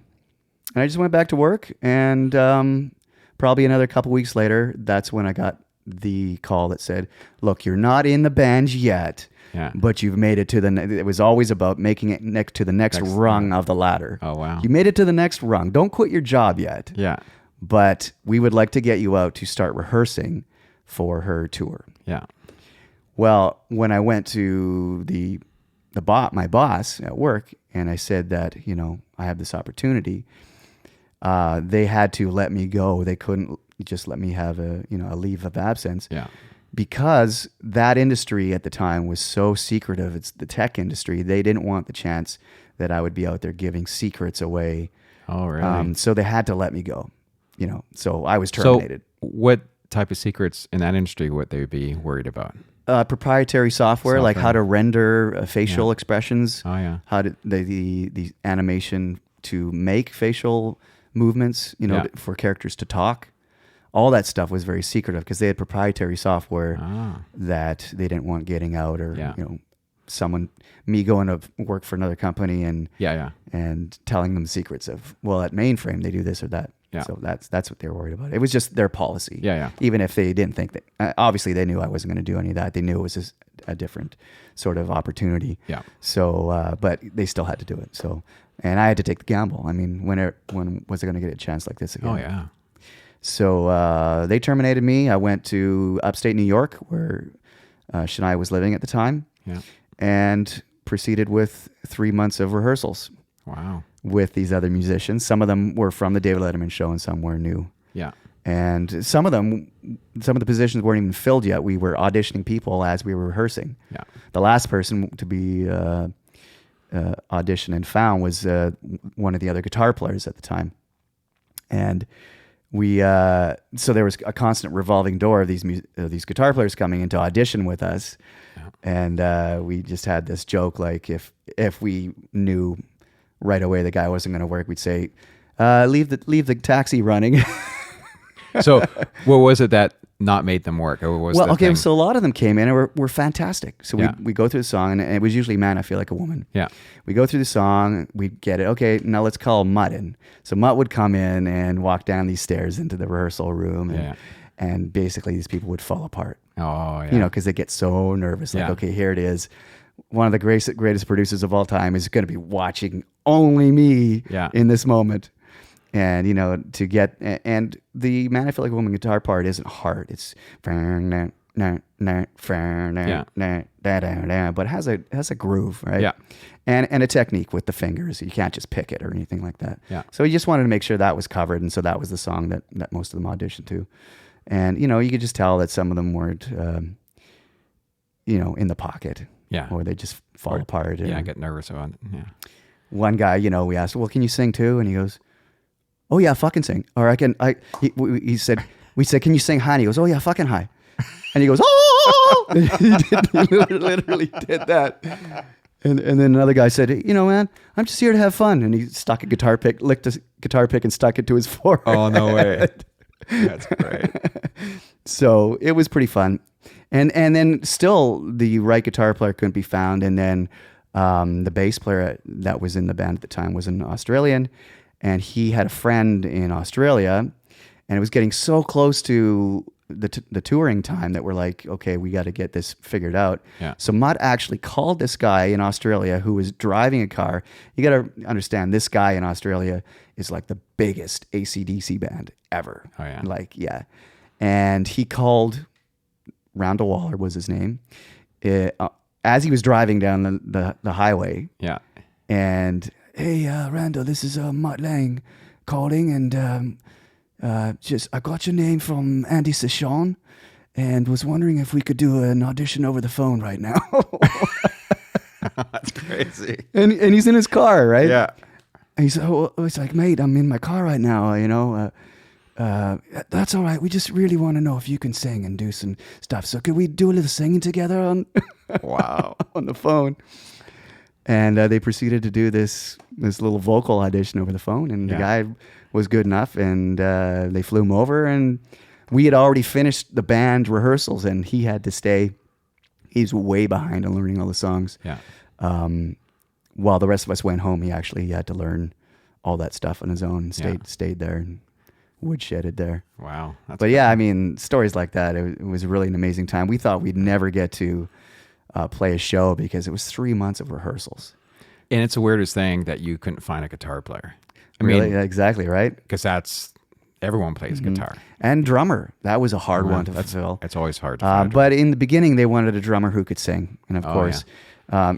And I just went back to work, and probably another couple weeks later, that's when I got the call that said, look, you're not in the band yet, but you've made it to it was always about making it next to the next rung of the ladder. Oh, wow. You made it to the next rung. Don't quit your job yet. Yeah. But we would like to get you out to start rehearsing for her tour. Yeah. Well, when I went to my boss at work, and I said that, you know, I have this opportunity, they had to let me go. They couldn't just let me have a leave of absence. Yeah. Because that industry at the time was so secretive. It's the tech industry. They didn't want the chance that I would be out there giving secrets away. Oh, really? So they had to let me go, you know, so I was terminated. So what type of secrets in that industry would they be worried about? Proprietary software, like how to render facial expressions. Oh, yeah. How to the animation to make facial movements, you know, for characters to talk. All that stuff was very secretive because they had proprietary software that they didn't want getting out, or you know, me going to work for another company and and telling them secrets of, well, at Mainframe they do this or that. Yeah. So that's what they were worried about. It was just their policy. Yeah. Even if they didn't think that, obviously they knew I wasn't going to do any of that. They knew it was just a different sort of opportunity. Yeah. So, but they still had to do it. So, and I had to take the gamble. I mean, when was I going to get a chance like this again? Oh yeah. So they terminated me. I went to upstate New York, where Shania was living at the time, and proceeded with 3 months of rehearsals. Wow. With these other musicians. Some of them were from the David Letterman show, and some were new. Yeah. And some of the positions weren't even filled yet. We were auditioning people as we were rehearsing. Yeah. The last person to be auditioned and found was one of the other guitar players at the time. And so there was a constant revolving door of these guitar players coming in to audition with us. Yeah. And we just had this joke, like if we knew right away the guy wasn't going to work, we'd say, leave the taxi running. So what was it that not made them work? Or was so a lot of them came in and were fantastic. So we go through the song, and it was usually Man, I Feel Like a Woman. Yeah. We go through the song, we'd get it. Okay, now let's call Mutt in. So Mutt would come in and walk down these stairs into the rehearsal room, and basically these people would fall apart. Oh, yeah. You know, because they get so nervous. Like, okay, here it is. One of the greatest producers of all time is going to be watching only me in this moment. And, you know, and the Man, I Feel Like a Woman guitar part isn't hard. It's but it has a groove, right? Yeah. And a technique with the fingers. You can't just pick it or anything like that. Yeah. So he just wanted to make sure that was covered, and so that was the song that most of them auditioned to. And, you know, you could just tell that some of them weren't, you know, in the pocket. Yeah. Or they just fall apart. Yeah, get nervous about it. Yeah. One guy, you know, we asked, well, can you sing too? And he goes, oh yeah, fucking sing. Or we said, can you sing high? And he goes, oh yeah, fucking high. And he goes, oh! He literally did that. And then another guy said, you know, man, I'm just here to have fun. And he stuck licked a guitar pick and stuck it to his forehead. Oh, no way. That's great. So it was pretty fun. And then still the right guitar player couldn't be found. And then the bass player that was in the band at the time was an Australian. And he had a friend in Australia. And it was getting so close to the touring time that we're like, okay, we got to get this figured out. Yeah. So Mutt actually called this guy in Australia who was driving a car. You got to understand, this guy in Australia is like the biggest AC/DC band ever. Oh, yeah. Like, yeah. And he called, Randall Waller was his name, as he was driving down the highway. Yeah. And, hey, Randall, this is Mutt Lang calling, and I got your name from Andy Sechon, and was wondering if we could do an audition over the phone right now. That's crazy. And he's in his car, right? Yeah. And he's it's like, mate, I'm in my car right now, that's all right. We just really want to know if you can sing and do some stuff. So could we do a little singing together on Wow. on the phone? And they proceeded to do this little vocal audition over the phone, and the guy was good enough, and they flew him over, and we had already finished the band rehearsals, and he had to stay. He's way behind on learning all the songs. Yeah. While the rest of us went home, he actually had to learn all that stuff on his own and stayed there and woodshedded there. Wow. But yeah, I mean, stories like that, it was really an amazing time. We thought we'd never get to play a show because it was 3 months of rehearsals. And it's the weirdest thing that you couldn't find a guitar player. Really? Exactly, right? Because everyone plays guitar. And drummer. That was a hard one to fulfill. It's always hard to find. But in the beginning, they wanted a drummer who could sing. And of course,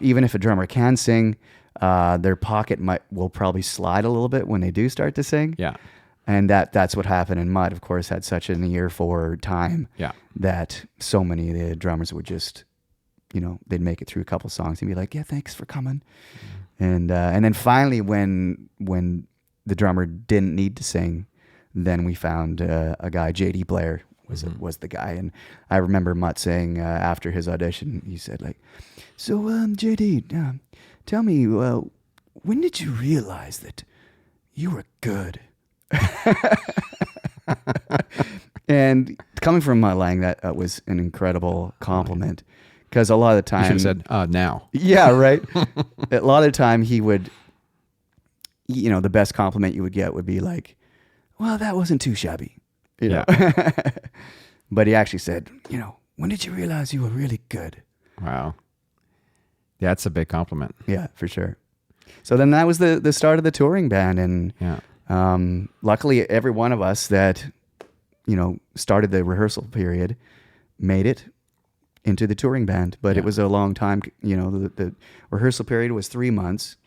even if a drummer can sing, their pocket will probably slide a little bit when they do start to sing. Yeah. And that's what happened. And Mutt, of course, had such an ear for time that so many of the drummers would just, they'd make it through a couple songs and be like, yeah, thanks for coming. And then finally, when the drummer didn't need to sing, then we found a guy, J.D. Blair was the guy. And I remember Mutt saying after his audition, he said, like, so J.D., tell me, when did you realize that you were good? And coming from Mutt Lang, that was an incredible compliment, because a lot of the time... You should have said, now. Yeah, right. A lot of the time he would, the best compliment you would get would be like, well, that wasn't too shabby. You know? But he actually said, when did you realize you were really good? Wow. Yeah, that's a big compliment. Yeah, for sure. So then that was the start of the touring band. And luckily, every one of us that, started the rehearsal period made it into the touring band. But it was a long time. The rehearsal period was 3 months.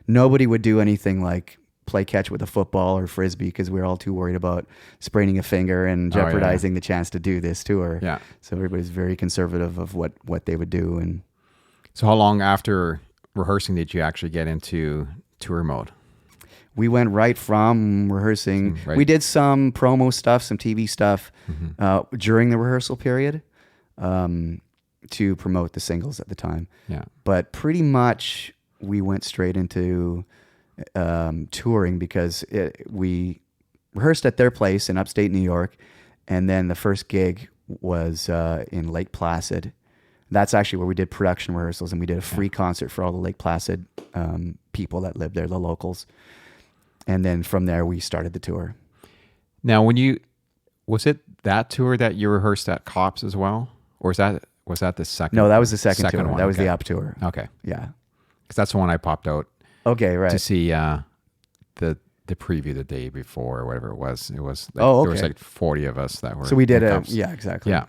Nobody would do anything like play catch with a football or frisbee because we were all too worried about spraining a finger and jeopardizing the chance to do this tour. Yeah. So everybody's very conservative of what they would do. And so how long after rehearsing did you actually get into tour mode? We went right from rehearsing. We did some promo stuff, some TV stuff during the rehearsal period to promote the singles at the time. Yeah. But pretty much we went straight into touring because we rehearsed at their place in upstate New York, and then the first gig was in Lake Placid. That's actually where we did production rehearsals, and we did a free concert for all the Lake Placid people that lived there, the locals. And then from there we started the tour. Now, was it that tour that you rehearsed at Cops as well, or was that the second? No, that was the second tour. One. That was the Up tour. Okay, yeah, because that's the one I popped out. Okay, right. To see the preview the day before or whatever it was. It was like, there was like 40 of us that were. So we did exactly. Yeah.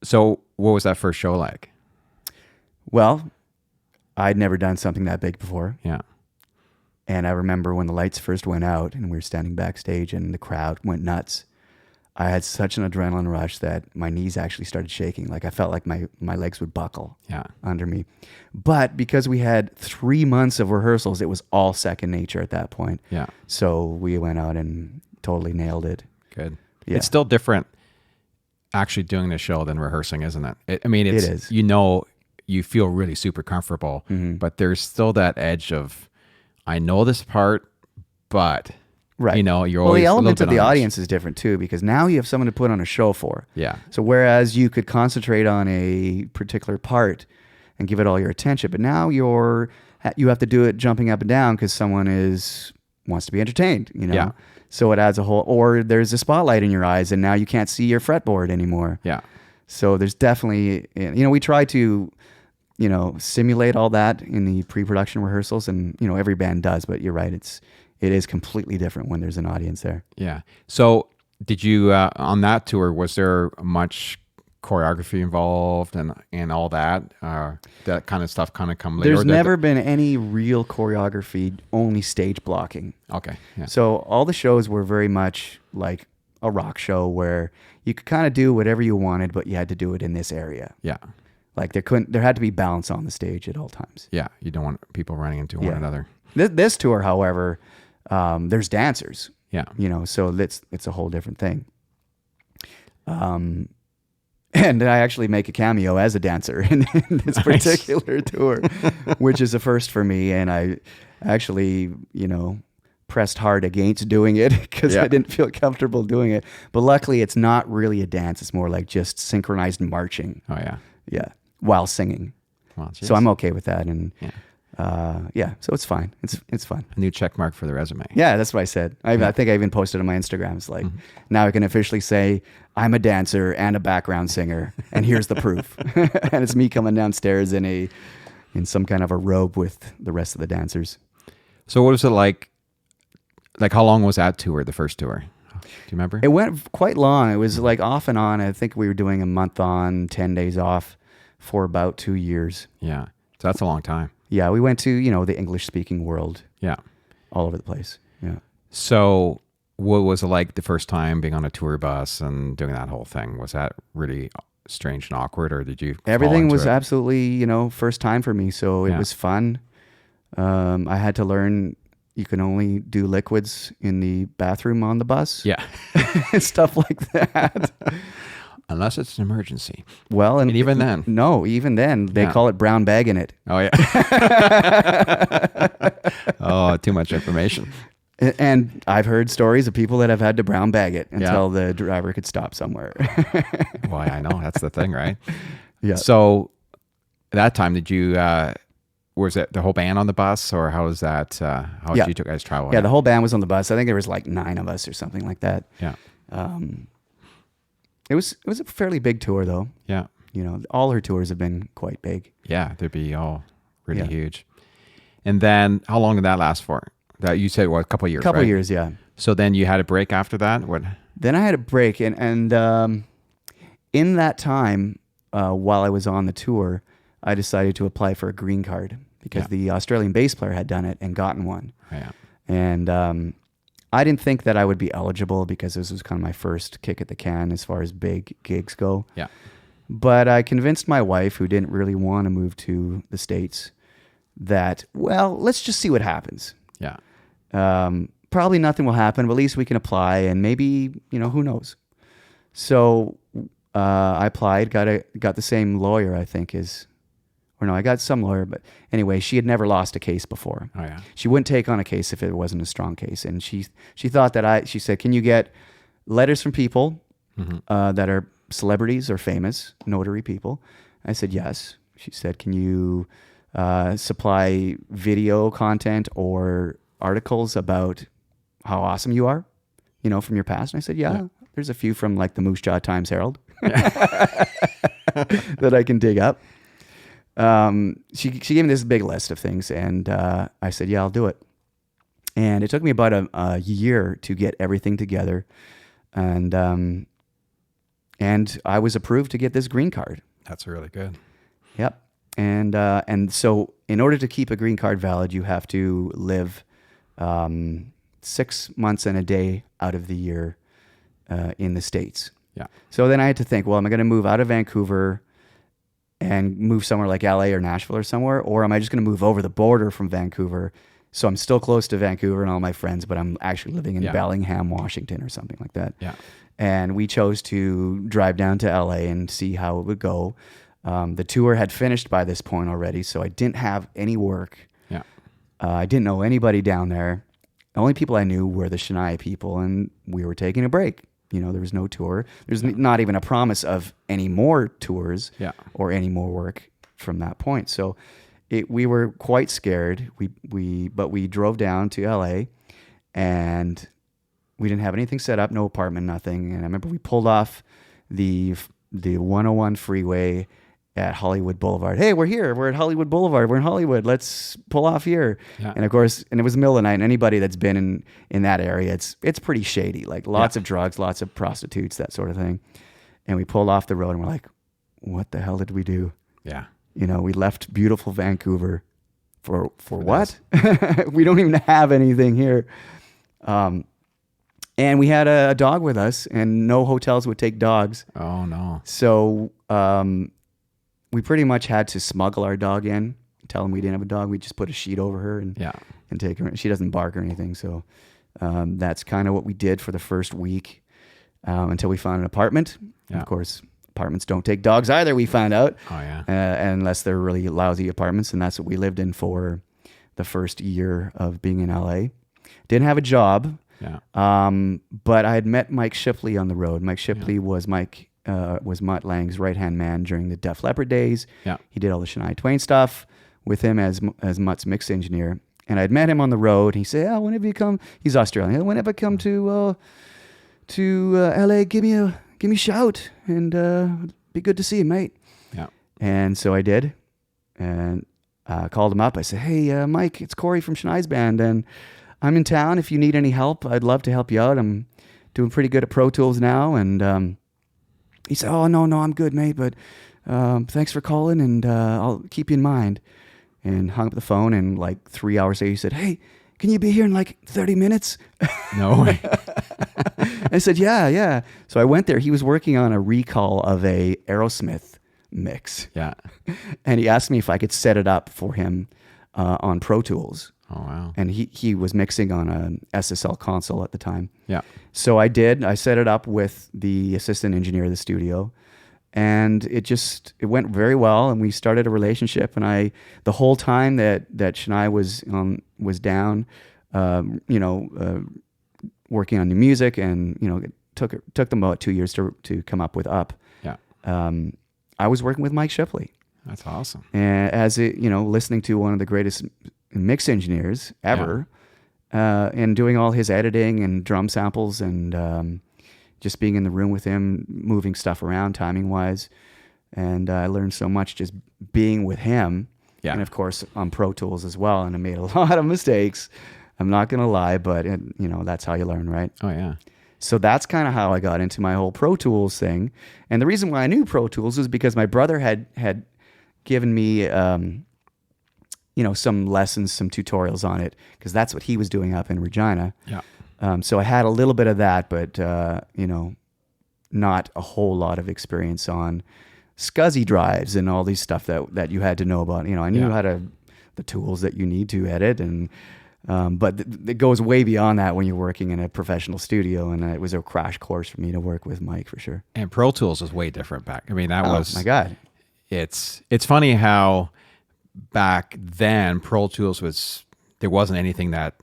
So what was that first show like? Well, I'd never done something that big before. Yeah. And I remember when the lights first went out and we were standing backstage and the crowd went nuts. I had such an adrenaline rush that my knees actually started shaking. Like I felt like my legs would buckle under me. But because we had 3 months of rehearsals, it was all second nature at that point. Yeah. So we went out and totally nailed it. Good. Yeah. It's still different actually doing the show than rehearsing, isn't it? It is. You feel really super comfortable, but there's still that edge of, I know this part, but... Right. You're always the element of the audience is different too, because now you have someone to put on a show for. Yeah. So whereas you could concentrate on a particular part and give it all your attention, but now you have to do it jumping up and down because someone wants to be entertained. Yeah. So it adds a whole, or there's a spotlight in your eyes and now you can't see your fretboard anymore. Yeah. So there's definitely, we try to, simulate all that in the pre-production rehearsals, and every band does, but you're right, it is completely different when there's an audience there. Yeah. So did you, on that tour, was there much choreography involved and all that? That kind of stuff kind of come later? There's never been any real choreography, only stage blocking. Okay. Yeah. So all the shows were very much like a rock show where you could kind of do whatever you wanted, but you had to do it in this area. Yeah. Like there had to be balance on the stage at all times. Yeah, you don't want people running into one another. This tour, however, there's dancers. Yeah. So it's a whole different thing. And I actually make a cameo as a dancer in this particular tour, which is a first for me. And I actually, pressed hard against doing it because I didn't feel comfortable doing it. But luckily, it's not really a dance. It's more like just synchronized marching. Oh, yeah. Yeah, while singing. Well, so I'm okay with that. And so it's fine. It's fun. A new check mark for the resume. Yeah, that's what I said. I think I even posted on my Instagram. It's like, now I can officially say I'm a dancer and a background singer, and here's the proof. And it's me coming downstairs in some kind of a robe with the rest of the dancers. So what was it like? Like, how long was that tour, the first tour? Do you remember? It went quite long. It was like off and on. I think we were doing a month on, 10 days off for about 2 years. Yeah. So that's a long time. Yeah, we went to, the English-speaking world. Yeah. All over the place. Yeah. So what was it like the first time being on a tour bus and doing that whole thing? Was that really strange and awkward, or did you Everything was absolutely, first time for me, so it was fun. I had to learn you can only do liquids in the bathroom on the bus. Yeah. Stuff like that. Unless it's an emergency. Well, and even then. No, even then. They call it brown bagging it. Oh, yeah. Oh, too much information. And I've heard stories of people that have had to brown bag it until the driver could stop somewhere. Well, I know. That's the thing, right? Yeah. So at that time, did you... was it the whole band on the bus, or how was that? How did you guys travel? Yeah, the whole band was on the bus. I think there was like 9 of us or something like that. Yeah. It was a fairly big tour, though. Yeah. All her tours have been quite big. Yeah, they'd be all really huge. And then, how long did that last for? That you said, a couple of years, Couple right? years, yeah. So then you had a break after that? What? Then I had a break, and in that time, while I was on the tour, I decided to apply for a green card because the Australian bass player had done it and gotten one. Yeah. And I didn't think that I would be eligible because this was kind of my first kick at the can as far as big gigs go. Yeah. But I convinced my wife, who didn't really want to move to the States, that, well, let's just see what happens. Yeah. Probably nothing will happen, but at least we can apply, and maybe, who knows. So I applied, got the same lawyer, I think, I got some lawyer, but anyway, she had never lost a case before. Oh, yeah. She wouldn't take on a case if it wasn't a strong case. And she thought that she said, can you get letters from people that are celebrities or famous, notary people? I said, yes. She said, can you supply video content or articles about how awesome you are, from your past? And I said, yeah. There's a few from like the Moose Jaw Times Herald that I can dig up. She gave me this big list of things, and I said, yeah, I'll do it. And it took me about a year to get everything together, and I was approved to get this green card. That's really good. Yep. And so in order to keep a green card valid, you have to live 6 months and a day out of the year in the States. Yeah. So then I had to think, well, am I going to move out of Vancouver and move somewhere like LA or Nashville or somewhere? Or am I just going to move over the border from Vancouver? So I'm still close to Vancouver and all my friends, but I'm actually living in Bellingham, Washington or something like that. Yeah. And we chose to drive down to LA and see how it would go. The tour had finished by this point already, so I didn't have any work. Yeah. I didn't know anybody down there. The only people I knew were the Shania people, and we were taking a break. There was no tour. There's not even a promise of any more tours or any more work from that point. So we were quite scared. But we drove down to LA, and we didn't have anything set up, no apartment, nothing. And I remember we pulled off the 101 freeway at Hollywood Boulevard. Hey, we're here. We're at Hollywood Boulevard. We're in Hollywood. Let's pull off here. Yeah. And of course, it was the middle of the night. And anybody that's been in that area, it's pretty shady. Like lots of drugs, lots of prostitutes, that sort of thing. And we pulled off the road and we're like, what the hell did we do? Yeah. We left beautiful Vancouver for what? We don't even have anything here. And we had a dog with us, and no hotels would take dogs. Oh, no. So, we pretty much had to smuggle our dog in, tell them we didn't have a dog. We just put a sheet over her and take her. She doesn't bark or anything. So that's kind of what we did for the first week until we found an apartment. Yeah. Of course, apartments don't take dogs either, we found out. Oh, yeah. Unless they're really lousy apartments. And that's what we lived in for the first year of being in LA. Didn't have a job. Yeah. But I had met Mike Shipley on the road. Mike Shipley was Mutt Lange's right-hand man during the Def Leppard days. Yeah. He did all the Shania Twain stuff with him as Mutt's mix engineer. And I'd met him on the road. He said, "Oh, whenever you come," he's Australian. "Whenever I come to LA, give me a shout, and be good to see you, mate." Yeah. And so I did, and called him up. I said, "Hey, Mike, it's Cory from Shania's band, and I'm in town. If you need any help, I'd love to help you out. I'm doing pretty good at Pro Tools now." And he said, "Oh, no, I'm good, mate, but thanks for calling, and I'll keep you in mind." And hung up the phone, and like 3 hours later, he said, "Hey, can you be here in like 30 minutes? No way. I said, yeah. So I went there. He was working on a recall of a Aerosmith mix. Yeah. And he asked me if I could set it up for him on Pro Tools. Oh, wow. And he was mixing on a SSL console at the time. Yeah. So I did. I set it up with the assistant engineer of the studio. And it went very well, and we started a relationship. And the whole time that Shania was down, working on new music, and it took them about 2 years to come up with Up. Yeah. I was working with Mike Shipley. That's awesome. And listening to one of the greatest mix engineers ever, and doing all his editing and drum samples, and just being in the room with him, moving stuff around timing wise. And I learned so much just being with him. Yeah. And of course on Pro Tools as well. And I made a lot of mistakes. I'm not going to lie, but that's how you learn, right? Oh yeah. So that's kind of how I got into my whole Pro Tools thing. And the reason why I knew Pro Tools was because my brother had given me, some lessons, some tutorials on it, because that's what he was doing up in Regina. Yeah. So I had a little bit of that, but, not a whole lot of experience on SCSI drives and all these stuff that you had to know about. I knew how the tools that you need to edit, and but it goes way beyond that when you're working in a professional studio, and it was a crash course for me to work with Mike for sure. And Pro Tools was way different back. I mean, that was... my God. It's funny how back then Pro Tools there wasn't anything that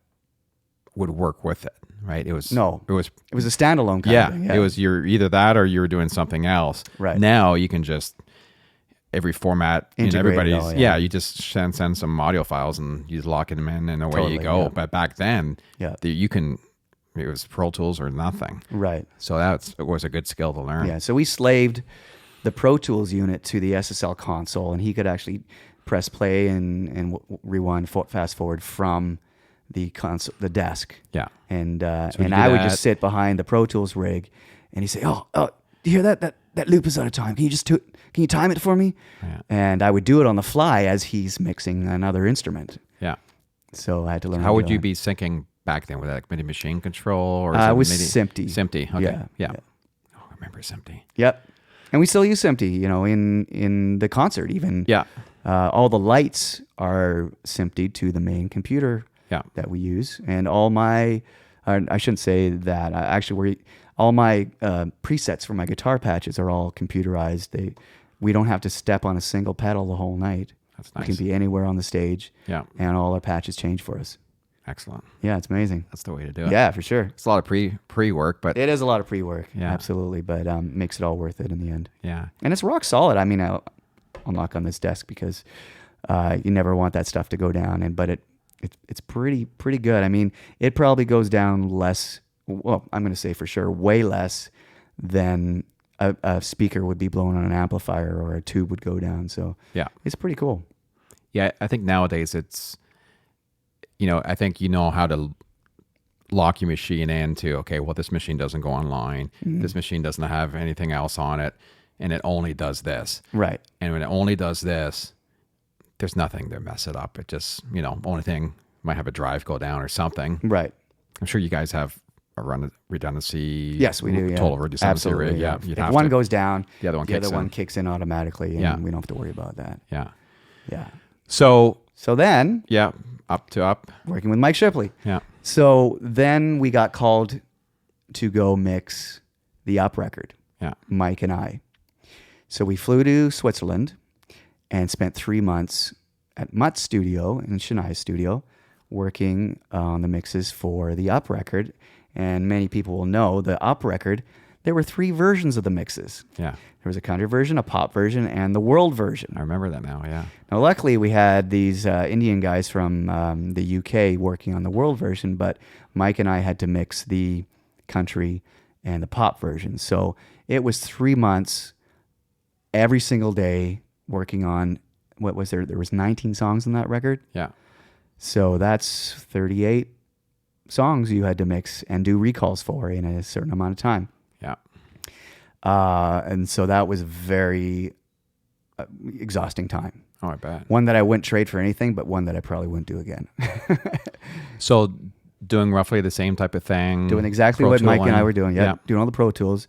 would work with it. Right. It was a standalone kind of thing. Yeah. It was you're either that or you're doing something else. Right. Now you can just every format in everybody's all, you just send some audio files and you lock them in and away you go. Yeah. But back then it was Pro Tools or nothing. Right. So it was a good skill to learn. Yeah. So we slaved the Pro Tools unit to the SSL console, and he could actually press play and rewind, fast forward from the console, the desk. Yeah. And I would just sit behind the Pro Tools rig, and he'd say, "Oh, do you hear that? That loop is out of time. Can you time it for me?" Yeah. And I would do it on the fly as he's mixing another instrument. Yeah. So I had to learn. How would you be syncing back then? With like MIDI machine control or it was SMPTE. SMPTE. Okay. Yeah. Oh, I remember SMPTE. Yep. And we still use SMPTE, in the concert even. Yeah. All the lights are SMPTE'd to the main computer that we use. And all my, I shouldn't say that, all my presets for my guitar patches are all computerized. We don't have to step on a single pedal the whole night. That's nice. We can be anywhere on the stage. Yeah. And all our patches change for us. Excellent. Yeah, it's amazing. That's the way to do it. Yeah, for sure. It's a lot of pre-work, but... It is a lot of pre-work, absolutely, but makes it all worth it in the end. Yeah. And it's rock solid. I mean, I'll knock on this desk because you never want that stuff to go down, but it's pretty good. I mean, it probably goes down less, well, I'm going to say for sure, way less than a speaker would be blown on an amplifier or a tube would go down, so it's pretty cool. Yeah, I think nowadays it's... I think how to lock your machine into, okay, well, this machine doesn't go online. Mm-hmm. This machine doesn't have anything else on it, and it only does this. Right. And when it only does this, there's nothing to mess it up. It just, only thing might have a drive go down or something. Right. I'm sure you guys have redundancy. Yes, we do. Yeah. Total redundancy. Absolutely. Right? Yeah. If one goes down, the other one kicks in automatically, and we don't have to worry about that. Yeah. Yeah. So then, up. working with Mike Shipley. Yeah. So then we got called to go mix the Up record. Yeah. Mike and I. So we flew to Switzerland and spent 3 months at Mutt's studio and Shania's studio working on the mixes for the Up record. And many people will know the Up record, there were 3 versions of the mixes. Yeah. There was a country version, a pop version, and the world version. I remember that now, yeah. Now, luckily, we had these Indian guys from the UK working on the world version, but Mike and I had to mix the country and the pop version. So it was 3 months every single day working on, what was there? There was 19 songs on that record. Yeah. So that's 38 songs you had to mix and do recalls for in a certain amount of time. Yeah. And so that was very exhausting time. Oh, I bet. One that I wouldn't trade for anything, but one that I probably wouldn't do again. So doing roughly the same type of thing. Doing exactly Pro what Mike and I tooling. were doing. Yeah. Doing all the Pro Tools.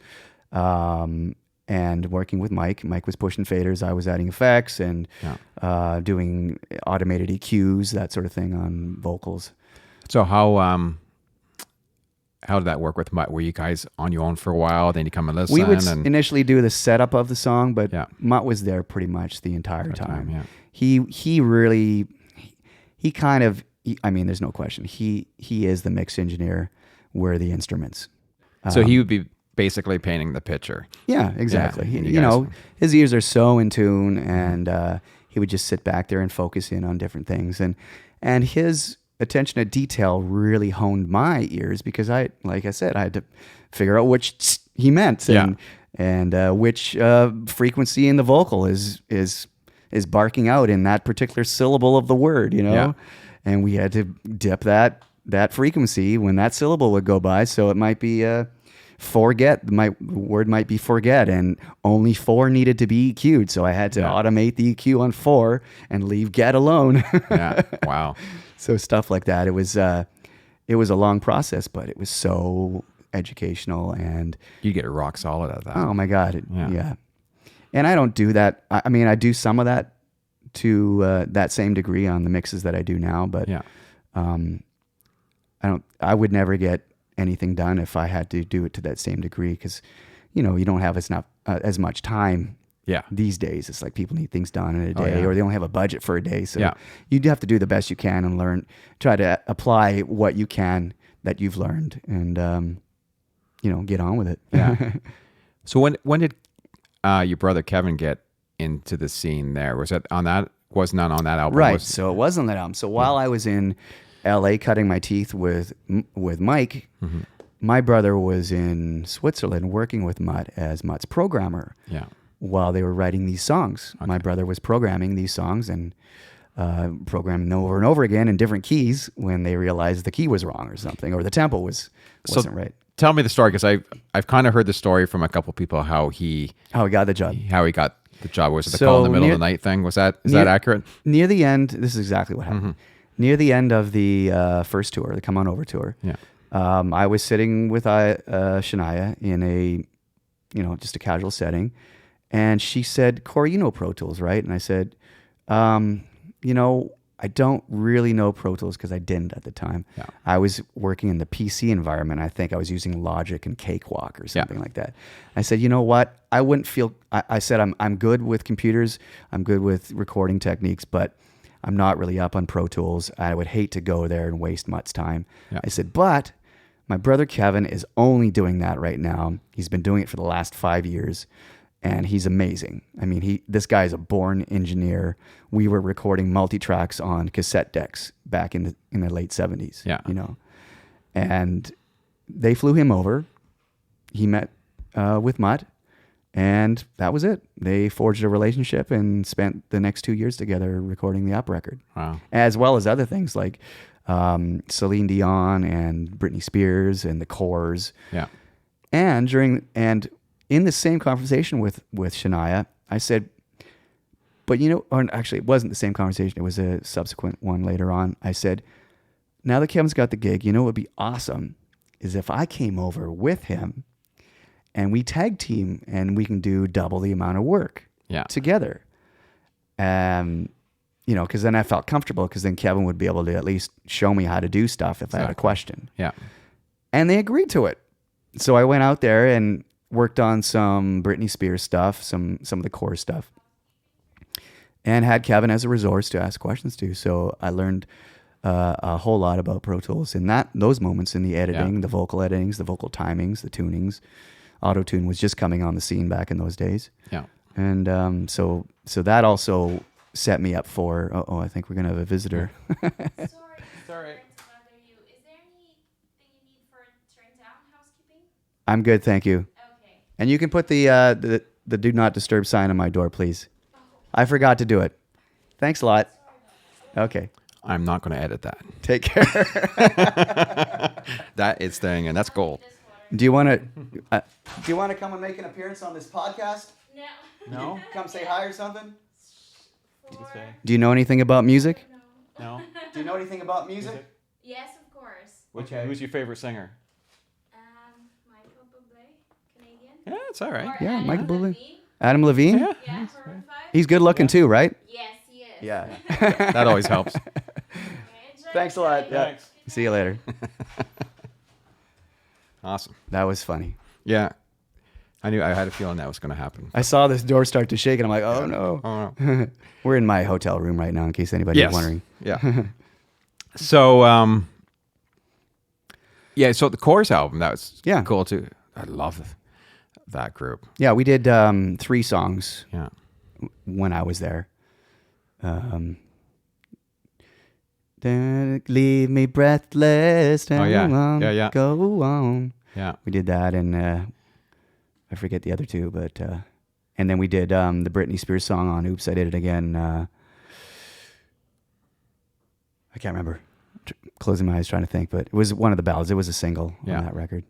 And working with Mike. Mike was pushing faders. I was adding effects and doing automated EQs, that sort of thing on vocals. So how did that work with Mutt? Were you guys on your own for a while? Then you come and listen? We would initially do the setup of the song, but Yeah. Mutt was there pretty much the entire time. Yeah. He really, I mean, there's no question. He is the mix engineer. We're the instruments. So he would be basically painting the picture. Yeah, exactly. Yeah, You know, his ears are so in tune, and he would just sit back there and focus in on different things. And his attention to detail really honed my ears because like I said, I had to figure out which he meant and which frequency in the vocal is barking out in that particular syllable of the word, you know? Yeah. And we had to dip that frequency when that syllable would go by. So it might be forget, my word might be forget, and only 4 needed to be EQ'd. So I had to automate the EQ on 4 and leave get alone. Yeah. Wow. So stuff like that. It was a long process, but it was so educational, and You get rock solid at that. oh my God. Yeah. And I don't do that. I mean, I do some of that to that same degree on the mixes that I do now, but Yeah. I would never get anything done if I had to do it to that same degree because, you know, you don't have as much time Yeah. these days. It's like people need things done in a day or they don't have a budget for a day. So Yeah. you have to do the best you can and try to apply what you can that you've learned and, you know, get on with it. Yeah. So when did your brother Kevin get into the scene there? Was that on that? Was not on that album? Right. So it wasn't that album. So while I was in LA cutting my teeth with Mike, my brother was in Switzerland working with Mutt as Mutt's programmer. Yeah. While they were writing these songs. My brother was programming these songs and programming them over and over again in different keys when they realized the key was wrong or something, or the tempo wasn't right. Tell me the story, because I've kind of heard the story from a couple people how he got the job. Was it the call in the middle of the night thing? Is that accurate? Near the end, this is exactly what happened. Near the end of the first tour, the Come On Over tour, I was sitting with Shania in a, just a casual setting. And she said, "Cory, you know Pro Tools, right?" And I said, I don't really know Pro Tools because I didn't at the time. Yeah. I was working in the PC environment. I think I was using Logic and Cakewalk or something like that. I said, you know what? I wouldn't feel, I said, I'm good with computers. I'm good with recording techniques, but I'm not really up on Pro Tools. I would hate to go there and waste Mutt's time. Yeah. I said, but my brother Kevin is only doing that right now. He's been doing it for the last 5 years. And he's amazing. I mean, this guy is a born engineer. We were recording multi-tracks on cassette decks back in the late 70s. Yeah. You know, and they flew him over. He met with Mutt, and that was it. They forged a relationship and spent the next 2 years together recording the Up record. Wow. As well as other things like Celine Dion and Britney Spears and the Corrs. Yeah. And in the same conversation with Shania, I said, but or actually it wasn't the same conversation. It was a subsequent one later on. I said, now that Kevin's got the gig, what would be awesome is if I came over with him and we tag team and we can do double the amount of work together. You know, because then I felt comfortable because then Kevin would be able to at least show me how to do stuff if I had a question. Yeah. And they agreed to it. So I went out there and worked on some Britney Spears stuff, some of the core stuff, and had Kevin as a resource to ask questions to. So I learned a whole lot about Pro Tools in those moments in the editing, the vocal editings, the vocal timings, the tunings. Auto-tune was just coming on the scene back in those days. Yeah. And so that also set me up for, I think we're going to have a visitor. Sorry. Is there anything you need for turn down housekeeping? I'm good, thank you. Okay. And you can put the do not disturb sign on my door, please. I forgot to do it. Thanks a lot. Okay. I'm not going to edit that. Take care. That is staying in. That's gold. Do you want to come and make an appearance on this podcast? No. No? Come say hi or something? For... Do you know anything about music? No? Do you know anything about music? Yes, of course. Who's your favorite singer? Michael Bublé, Canadian. Yeah, it's all right. Yeah, Adam Michael Bublé. Levine. Adam Levine? Yeah. Yeah, Maroon 5. He's good looking too, right? Yes, he is. Yeah. That always helps. Okay, enjoy Thanks a your lot. day. Yeah. Thanks. See you later. Awesome. That was funny. Yeah. I had a feeling that was going to happen. I saw this door start to shake and I'm like, oh no. Oh, no. We're in my hotel room right now in case anybody's wondering. Yeah. So, so the Chorus album, that was cool too. I love that group. Yeah, we did 3 songs Yeah. when I was there. Don't leave me breathless. Oh, yeah. On, Yeah. Go on. Yeah. We did that, and I forget the other 2, but and then we did the Britney Spears song on "Oops, I Did It Again." I can't remember. Closing my eyes, trying to think, but it was one of the ballads. It was a single on that record.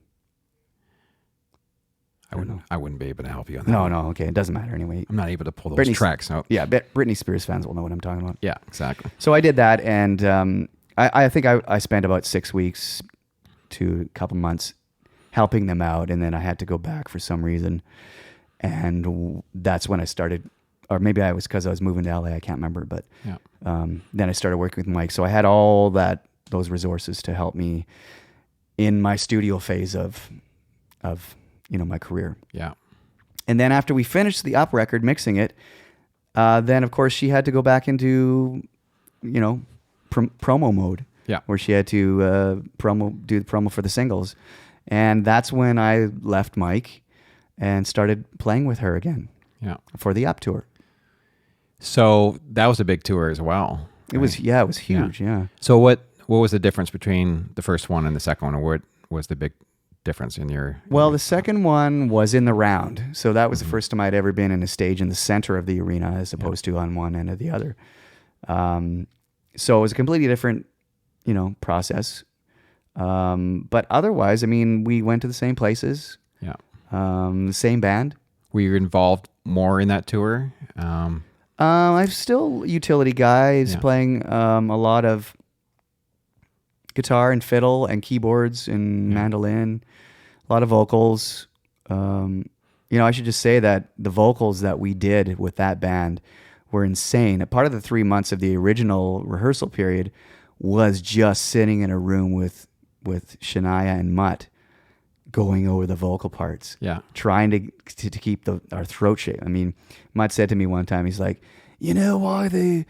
I wouldn't be able to help you on that. No, okay, it doesn't matter anyway. I'm not able to pull those tracks out. Yeah, Britney Spears fans will know what I'm talking about. Yeah, exactly. So I did that, and I think I spent about 6 weeks to a couple months helping them out, and then I had to go back for some reason, and that's when I started, or maybe I was because I was moving to LA, I can't remember, but then I started working with Mike, so I had all those resources to help me in my studio phase of my career. Yeah. And then after we finished the Up record, mixing it, then of course she had to go back into promo mode. Yeah. Where she had to do the promo for the singles. And that's when I left Mike and started playing with her again. Yeah. For the Up tour. So that was a big tour as well. It was huge, yeah. So what was the difference between the first one and the second one, or what was the big difference in your... Well, the second one was in the round. So that was the first time I'd ever been in a stage in the center of the arena as opposed to on one end or the other. So it was a completely different, process. But otherwise, I mean, we went to the same places. Yeah. The same band. Were you involved more in that tour? I'm still a utility guy. He's playing a lot of guitar and fiddle and keyboards and mandolin, a lot of vocals. I should just say that the vocals that we did with that band were insane. A part of the 3 months of the original rehearsal period was just sitting in a room with Shania and Mutt going over the vocal parts. Yeah. Trying to keep our throat shape. I mean, Mutt said to me one time, he's like, you know why the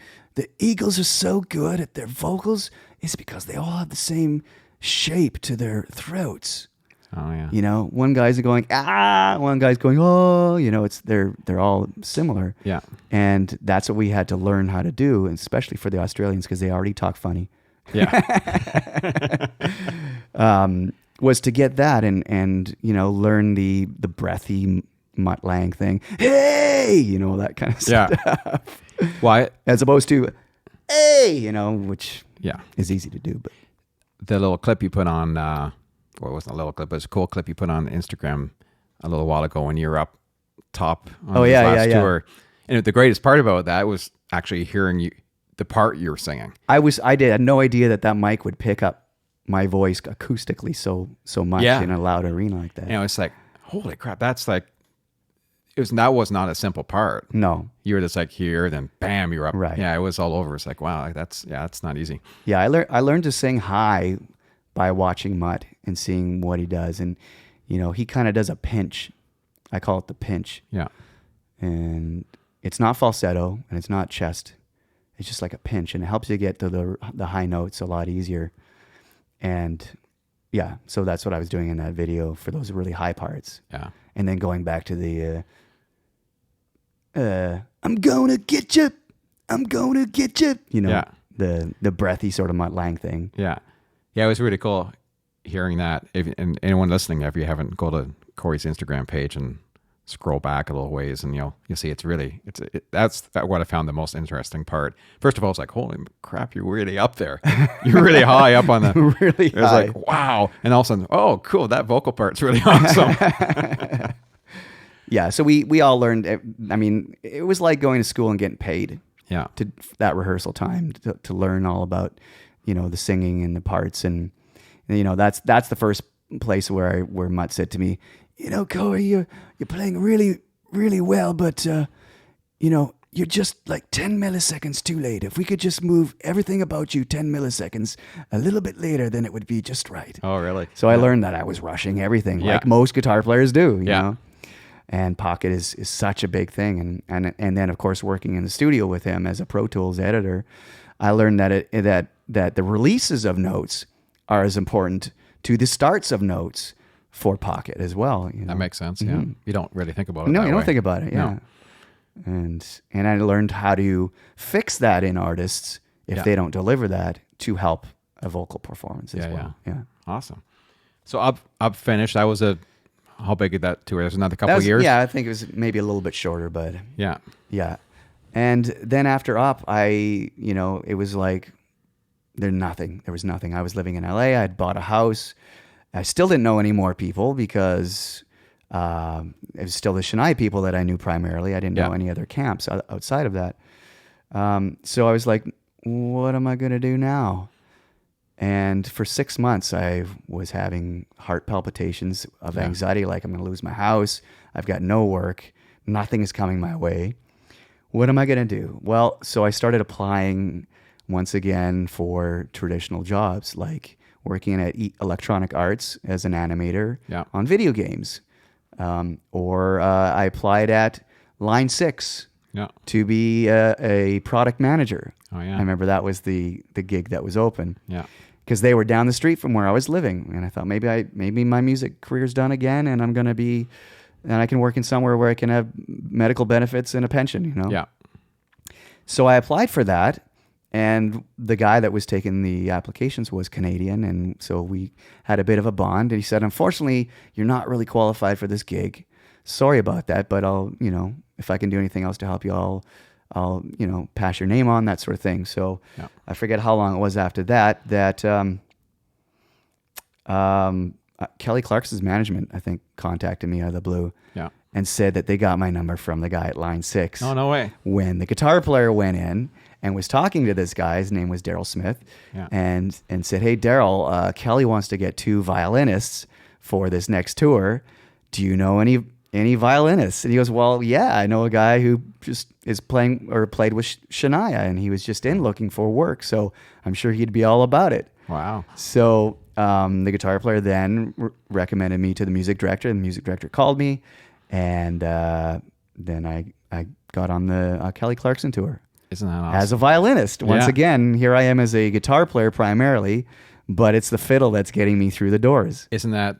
Eagles are so good at their vocals? It's because they all have the same shape to their throats. Oh yeah. One guy's going one guy's going oh. They're all similar. Yeah. And that's what we had to learn how to do, and especially for the Australians because they already talk funny. Yeah. Was to get that and learn the breathy Mutt Lang thing. Hey, that kind of stuff. Yeah. Why? As opposed to hey, which is easy to do, but the little clip you put on, it wasn't a little clip, but it's a cool clip you put on Instagram a little while ago when you were up top on this last tour. And the greatest part about that was actually hearing the part you were singing. I had no idea that mic would pick up my voice acoustically so much Yeah. in a loud arena like that. You know, it's like, holy crap, that's like, that was not a simple part. No. You were just like here, then bam, you're up. Right. Yeah, it was all over. It's like, wow, that's not easy. Yeah, I learned to sing high by watching Mutt and seeing what he does. And, you know, he kind of does a pinch. I call it the pinch. Yeah. And it's not falsetto and it's not chest. It's just like a pinch, and it helps you get to the high notes a lot easier. And yeah, so that's what I was doing in that video for those really high parts. Yeah. And then going back to the I'm gonna get you, you know, Yeah. the breathy sort of Mutt Lang thing. Yeah. Yeah, it was really cool hearing that. And anyone listening, if you haven't, go to Cory's Instagram page and scroll back a little ways, and you'll see that's what I found the most interesting part. First of all, it's like, holy crap, you're really up there. You're really high up on the Really It was high. like, wow. And all of a sudden, oh, cool, that vocal part's really awesome. Yeah, so we all learned. I mean, it was like going to school and getting paid Yeah. to that rehearsal time to learn all about, you know, the singing and the parts, and you know that's the first place where Mutt said to me, you know, Cory, you're playing really, really well, but you know, you're just like 10 milliseconds too late. If we could just move everything about you 10 milliseconds a little bit later, then it would be just right. Oh, really? So I learned that I was rushing everything, Yeah. like most guitar players do, you Yeah. know. And Pocket is such a big thing, and then of course working in the studio with him as a Pro Tools editor, I learned that the releases of notes are as important to the starts of notes for Pocket as well. You know? That makes sense. Yeah. You don't really think about it. No, that you don't way. think about it. Yeah. No. And I learned how to fix that in artists if Yeah. they don't deliver that to help a vocal performance as Yeah, well. Yeah. Awesome. So up finished. That was how big did that tour? There's another couple That was- years. Yeah, I think it was maybe a little bit shorter, but Yeah. yeah. And then after Up, it was like there was nothing. I was living in LA. I had bought a house. I still didn't know any more people because it was still the Shania people that I knew primarily. I didn't know Yeah. any other camps outside of that. So I was like, what am I going to do now? And for 6 months, I was having heart palpitations of anxiety, like I'm going to lose my house. I've got no work. Nothing is coming my way. What am I going to do? Well, so I started applying once again for traditional jobs, like working at Electronic Arts as an animator Yeah. on video games. Or I applied at Line 6 Yeah. to be a product manager. Oh, yeah. I remember that was the gig that was open. Yeah. Because they were down the street from where I was living, and I thought maybe my music career's done again, and I can work in somewhere where I can have medical benefits and a pension, you know. Yeah. So I applied for that, and the guy that was taking the applications was Canadian, and so we had a bit of a bond. And he said, "Unfortunately, you're not really qualified for this gig. Sorry about that, but if I can do anything else to help you, I'll pass your name on, that sort of thing." So Yeah. I forget how long it was after that Kelly Clarkson's management, I think, contacted me out of the blue Yeah. and said that they got my number from the guy at Line 6. Oh, no way. When the guitar player went in and was talking to this guy, his name was Daryl Smith, Yeah. and said, "Hey, Daryl, Kelly wants to get 2 violinists for this next tour. Do you know any violinists?" And he goes, "Well, yeah, I know a guy who just is playing or played with Shania, and he was just in looking for work, so I'm sure he'd be all about it." Wow. So the guitar player then recommended me to the music director, and the music director called me, and then I got on the Kelly Clarkson tour Isn't that awesome? as a violinist. Once Yeah. again, here I am as a guitar player primarily, but it's the fiddle that's getting me through the doors. Isn't that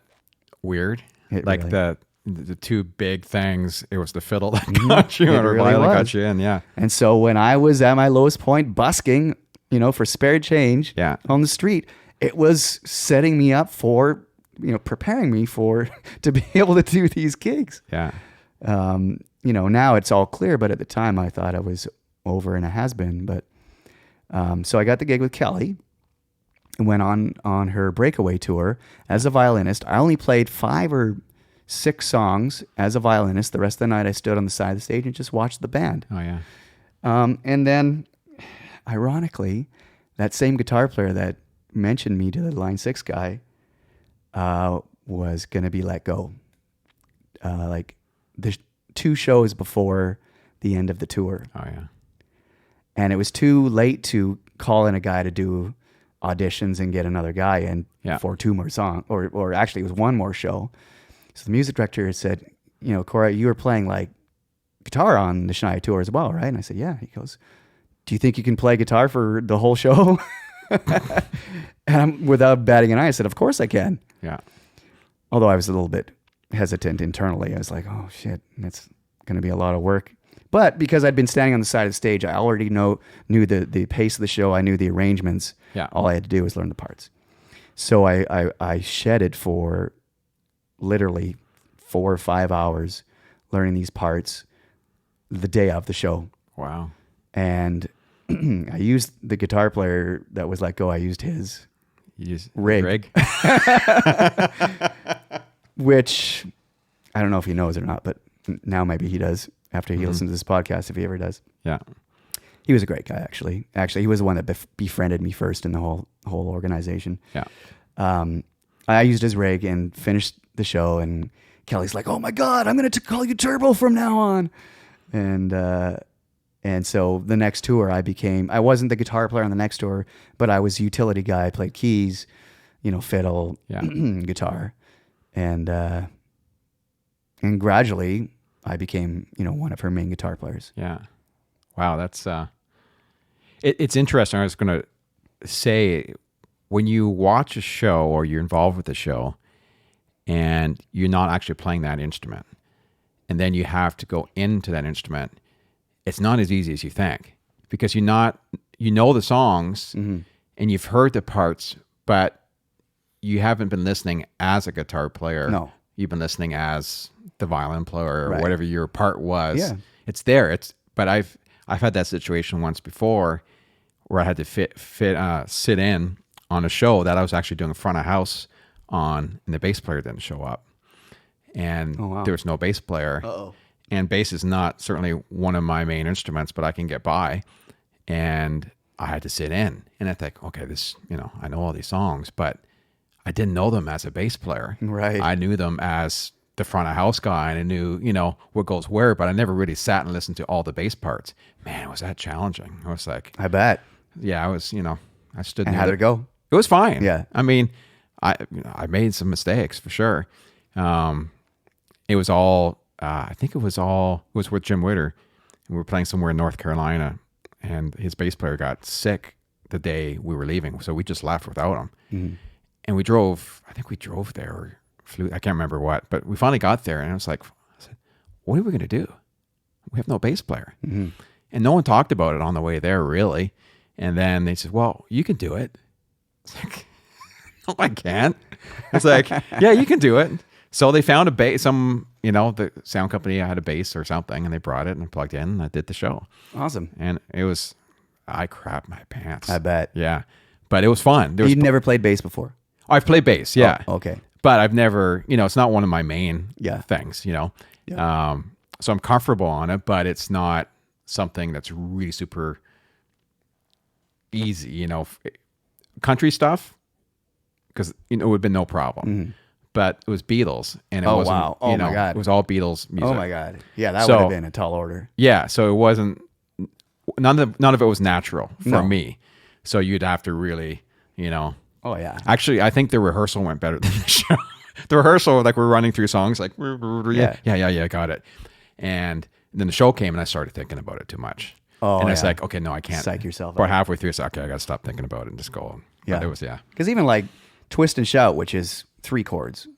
weird? It Like really- the two big things. It was the fiddle that got you, It or really violin was. got you in. Yeah. And so when I was at my lowest point busking, for spare change Yeah. on the street, it was setting me up for, preparing me for to be able to do these gigs. Yeah. Now it's all clear, but at the time I thought I was over and a has-been. But so I got the gig with Kelly and went on her breakaway tour as a violinist. I only played 5 or 6 songs as a violinist. The rest of the night I stood on the side of the stage and just watched the band. Oh, yeah. And then, ironically, that same guitar player that mentioned me to the Line 6 guy was going to be let go. Like the 2 shows before the end of the tour. Oh, yeah. And it was too late to call in a guy to do auditions and get another guy in for 2 more songs. Or actually, it was 1 more show. So the music director said, you know, Cory, you were playing like guitar on the Shania tour as well, right? And I said, yeah. He goes, do you think you can play guitar for the whole show? And without batting an eye, I said, of course I can. Yeah. Although I was a little bit hesitant internally. I was like, oh shit, that's going to be a lot of work. But because I'd been standing on the side of the stage, I already knew the pace of the show. I knew the arrangements. Yeah. All I had to do was learn the parts. So I shedded for literally 4 or 5 hours learning these parts the day of the show. Wow. And I used the guitar player that was let go. I used his You just rig. Which I don't know if he knows or not, but now maybe he does after he listens to this podcast, if he ever does. Yeah. He was a great guy, actually. Actually, he was the one that befriended me first in the whole organization. Yeah. I used his rig and finished the show, and Kelly's like, "Oh my God, I'm going to call you Turbo from now on." And so the next tour, I wasn't the guitar player on the next tour, but I was utility guy. I played keys, fiddle, guitar, and gradually I became, one of her main guitar players. Yeah. Wow. That's, it's interesting. I was going to say, when you watch a show or you're involved with a show and you're not actually playing that instrument, and then you have to go into that instrument, it's not as easy as you think, because you know the songs and you've heard the parts, but you haven't been listening as a guitar player. No. You've been listening as the violin player or Right. whatever your part was. Yeah. It's there. But I've had that situation once before where I had to sit in on a show that I was actually doing front of house on, and the bass player didn't show up. And there was no bass player. Uh-oh. And bass is not certainly one of my main instruments, but I can get by. And I had to sit in. And I think, okay, I know all these songs, but I didn't know them as a bass player. Right. I knew them as the front of house guy, and I knew, what goes where, but I never really sat and listened to all the bass parts. Man, was that challenging. I was like, I bet. yeah, I was, I stood And near how did it go? It was fine. Yeah. I mean, I made some mistakes for sure. It was all, I think it was with Jim Witter. We were playing somewhere in North Carolina, and his bass player got sick the day we were leaving. So we just left without him. Mm-hmm. And we drove there or flew, I can't remember what, but we finally got there, and I said, what are we going to do? We have no bass player. Mm-hmm. And no one talked about it on the way there, really. And then they said, well, you can do it. It's like, no, I can't. It's like, yeah, you can do it. So they found a bass, the sound company had a bass or something, and they brought it and plugged in, and I did the show. Awesome. And I crapped my pants. I bet. Yeah. But it was fun. You'd never played bass before? I've played bass, yeah. Oh, okay. But I've never, it's not one of my main things, Yeah. So I'm comfortable on it, but it's not something that's really super easy, country stuff, because, it would have been no problem. Mm-hmm. But it was Beatles, and it wasn't, wow. Oh, my God. It was all Beatles music. Oh my God. Yeah, that would have been a tall order. Yeah, so it wasn't, none of it was natural for No. me. So you'd have to really, Oh yeah. Actually, I think the rehearsal went better than the show. The rehearsal, like we're running through songs, like, yeah, got it. And then the show came, and I started thinking about it too much. Oh, and it's like, okay, no, I can't. Psych yourself But out. halfway through, it's like, okay, I got to stop thinking about it and just go. Yeah. But it was, Because even like Twist and Shout, which is 3 chords,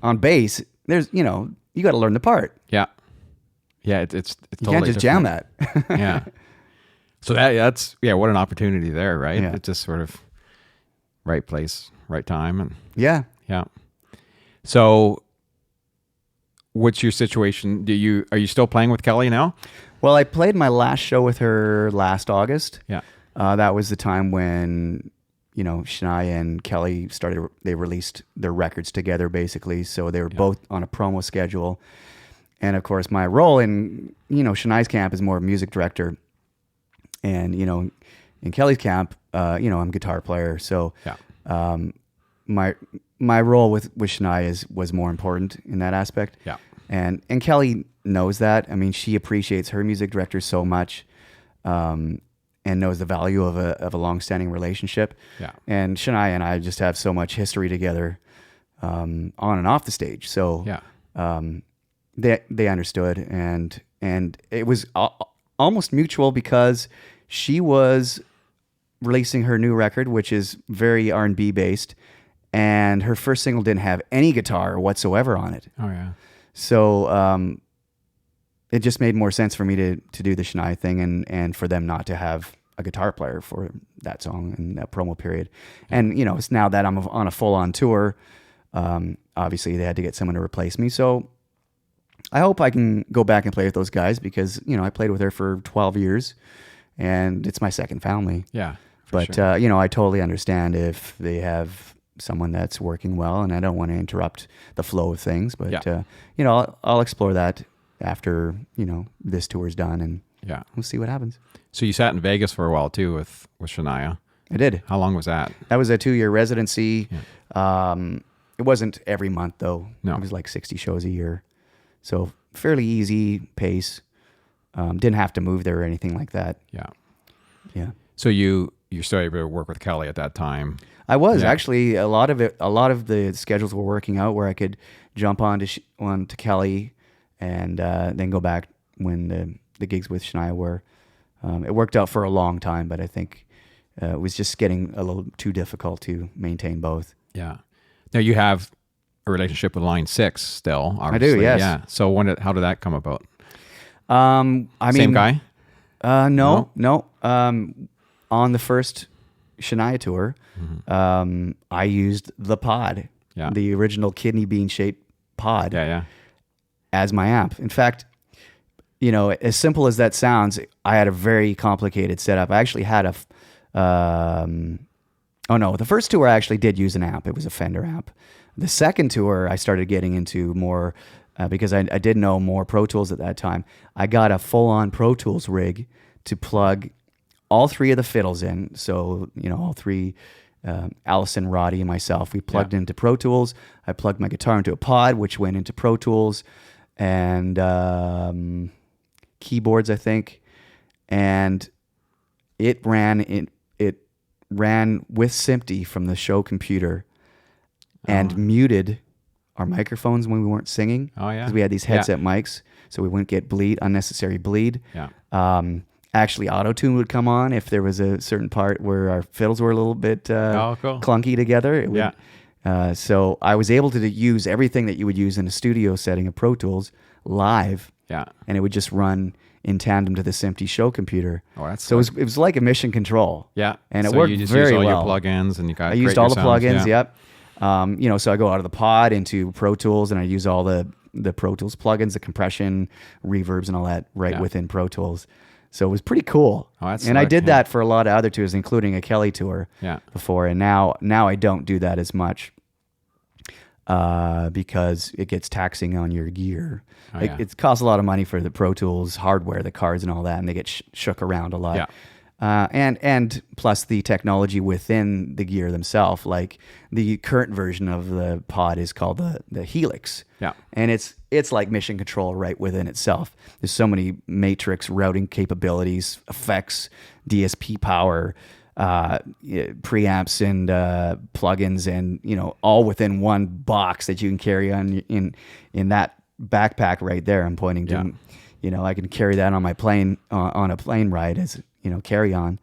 on bass, there's, you got to learn the part. Yeah. Yeah, it's You totally can't just jam different. that. Yeah. So that's what an opportunity there, right? Yeah. It's just sort of right place, right time. And Yeah. yeah. So what's your situation? Are you still playing with Kelly now? Well, I played my last show with her last August. Yeah. That was the time when, Shania and Kelly they released their records together, basically. So they were both on a promo schedule. And of course, my role in, Shania's camp is more music director. And, in Kelly's camp, I'm a guitar player, so Yeah. my role with Shania was more important in that aspect. Yeah. And Kelly knows that. I mean, she appreciates her music director so much, and knows the value of a long-standing relationship. Yeah. And Shania and I just have so much history together, on and off the stage. So Yeah. they understood, and it was almost mutual because she was releasing her new record, which is very R&B based, and her first single didn't have any guitar whatsoever on it. Oh yeah. So it just made more sense for me to do the Shania thing, and for them not to have a guitar player for that song in that promo period. And it's now that I'm on a full-on tour, obviously they had to get someone to replace me. So I hope I can go back and play with those guys because I played with her for 12 years, and it's my second family. Yeah. But sure. I totally understand if they have someone that's working well, and I don't want to interrupt the flow of things. But Yeah. I'll explore that after this tour's done, and Yeah. we'll see what happens. So you sat in Vegas for a while too with Shania. I did. How long was that? That was a 2-year residency. It wasn't every month though. No. It was like 60 shows a year, so fairly easy pace. Didn't have to move there or anything like that. Yeah. Yeah. So you're still able to work with Kelly at that time. I was Yeah. actually a lot of the schedules were working out where I could jump on to Kelly and then go back when the gigs with Shania were. It worked out for a long time, but I think it was just getting a little too difficult to maintain both. Yeah. Now you have a relationship with Line 6 still, obviously. I do, yes. Yeah. So how did that come about? Same guy? No. On the first Shania tour, I used the pod, Yeah. the original kidney bean shaped pod, Yeah. as my amp. In fact, as simple as that sounds, I had a very complicated setup. I actually had the first tour I actually did use an amp. It was a Fender amp. The second tour I started getting into more, because I did know more Pro Tools at that time. I got a full-on Pro Tools rig to plug all three of the fiddles in. So, all three, Allison, Roddy, and myself, we plugged into Pro Tools. I plugged my guitar into a pod, which went into Pro Tools, and keyboards, I think. And it ran with SMPTE from the show computer and muted our microphones when we weren't singing. Oh, yeah. Because we had these headset mics, so we wouldn't get unnecessary bleed. Yeah. Actually, auto-tune would come on if there was a certain part where our fiddles were a little bit Cool. clunky together. It would, so I was able to use everything that you would use in a studio setting of Pro Tools live, Yeah. and it would just run in tandem to the SMPTE show computer. Oh, that's So it was like a mission control. Yeah. And it so worked you just very use all well. your plugins and you got I used create all your the sounds. plugins, Yeah. yep. So I go out of the pod into Pro Tools, and I use all the Pro Tools plugins, the compression, reverbs, and all that within Pro Tools. So it was pretty cool. Oh, that's and I slick, did yeah. that for a lot of other tours, including a Kelly tour before. And now I don't do that as much because it gets taxing on your gear. Oh, It costs a lot of money for the Pro Tools hardware, the cards and all that, and they get shook around a lot. Yeah. And plus the technology within the gear themselves, like the current version of the pod is called the Helix. Yeah. And it's like mission control right within itself. There's so many matrix routing capabilities, effects, DSP power, preamps and plugins, and all within one box that you can carry on in that backpack right there. I'm pointing to. I can carry that on my plane on a plane ride as carry on,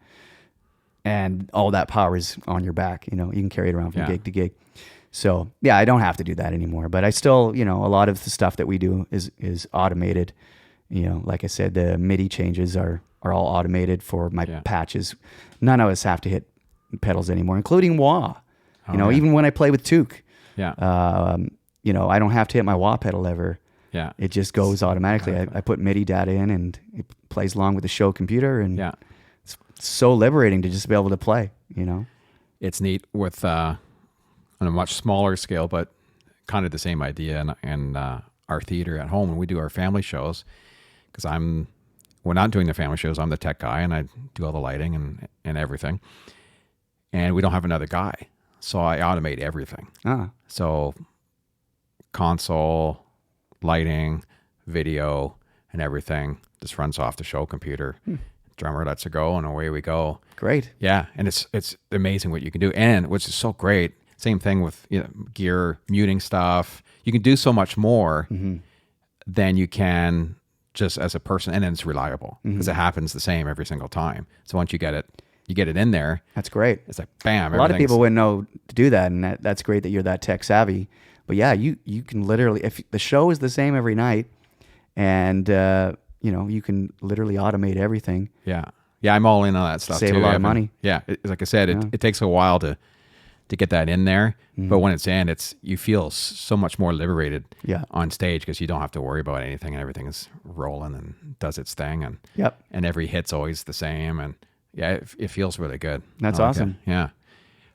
and all that power is on your back. You can carry it around from gig to gig. So I don't have to do that anymore. But I still, a lot of the stuff that we do is automated. Like I said, the MIDI changes are all automated for my patches. None of us have to hit pedals anymore, including wah. Even when I play with Toque, I don't have to hit my wah pedal ever. Yeah. It just goes automatically. I put MIDI data in, and it plays along with the show computer, and it's so liberating to just be able to play. It's neat with on a much smaller scale, but kind of the same idea. And our theater at home, when we do our family shows, because we're not doing the family shows, I'm the tech guy, and I do all the lighting and everything. and we don't have another guy. So I automate everything. Ah, So console, lighting, video, and everything just runs off the show computer. Drummer lets it go, and away we go. great. Yeah, and it's amazing what you can do, and which is so great. Same thing with gear, muting stuff. You can do so much more than you can just as a person, and then it's reliable because it happens the same every single time. So once you get it in there. That's great. It's like bam. A lot of people wouldn't know to do that, and that's great that you're that tech savvy. But yeah, you can literally, if the show is the same every night, and you can literally automate everything. Yeah, I'm all in on that stuff. Save too, a lot of Evan. money. Yeah, like I said, it takes a while to get that in there, but when it's in, you feel so much more liberated. Yeah. On stage because you don't have to worry about anything, and everything is rolling and does its thing, and Yep. and every hit's always the same, and yeah, it feels really good. That's I like awesome. it. Yeah.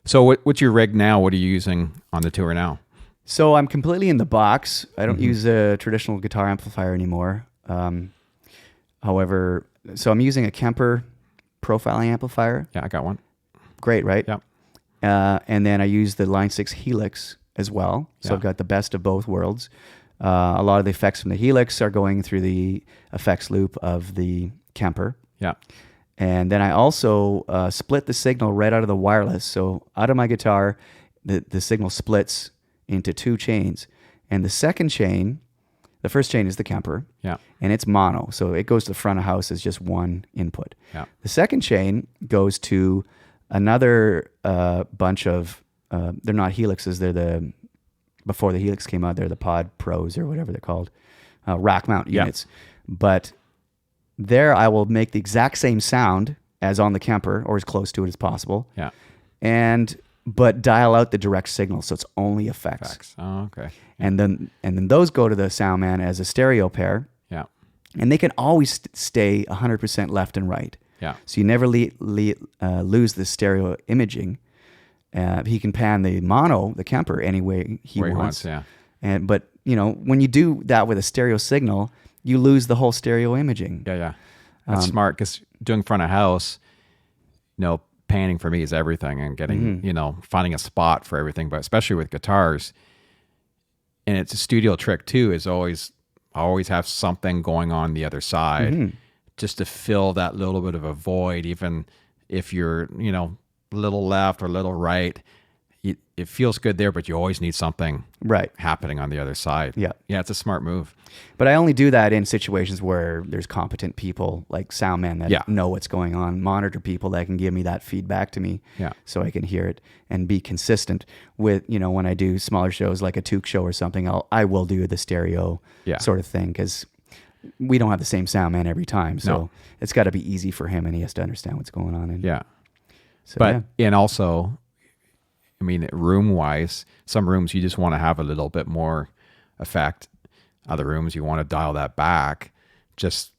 So what's your rig now? What are you using on the tour now? So I'm completely in the box. I don't use a traditional guitar amplifier anymore. However, so I'm using a Kemper profiling amplifier. Yeah, I got one. Great, right? Yep. And then I use the Line 6 Helix as well. So Yeah. I've got the best of both worlds. A lot of the effects from the Helix are going through the effects loop of the Kemper. Yeah. And then I also split the signal right out of the wireless. So out of my guitar, the signal splits into two chains. And the second chain, the first chain is the Kemper. Yeah. And it's mono. So it goes to the front of house as just one input. Yeah. The second chain goes to another bunch of, they're not Helixes, before the Helix came out, they're the Pod Pros or whatever they're called, rack mount Yeah. units. But there I will make the exact same sound as on the Kemper, or as close to it as possible. Yeah. But dial out the direct signal, so it's only effects. Facts. Oh, okay. And then those go to the sound man as a stereo pair, Yeah. and they can always stay 100% left and right. Yeah. So you never lose the stereo imaging. He can pan the mono, the Kemper, any way he Where he wants. wants, But when you do that with a stereo signal, you lose the whole stereo imaging. Yeah. That's smart because doing front of house, panning for me is everything, and getting, finding a spot for everything, but especially with guitars. And it's a studio trick too, is always have something going on the other side just to fill that little bit of a void, even if you're, a little left or a little right. It feels good there, but you always need something Right. happening on the other side. Yeah. Yeah, it's a smart move. But I only do that in situations where there's competent people like sound men that know what's going on, monitor people that can give me that feedback to me, so I can hear it and be consistent with, when I do smaller shows like a Toque show or something, I will do the stereo sort of thing, because we don't have the same sound man every time. So it's got to be easy for him, and he has to understand what's going on. And so, but and also, room wise, some rooms you just want to have a little bit more effect. Other rooms you want to dial that back just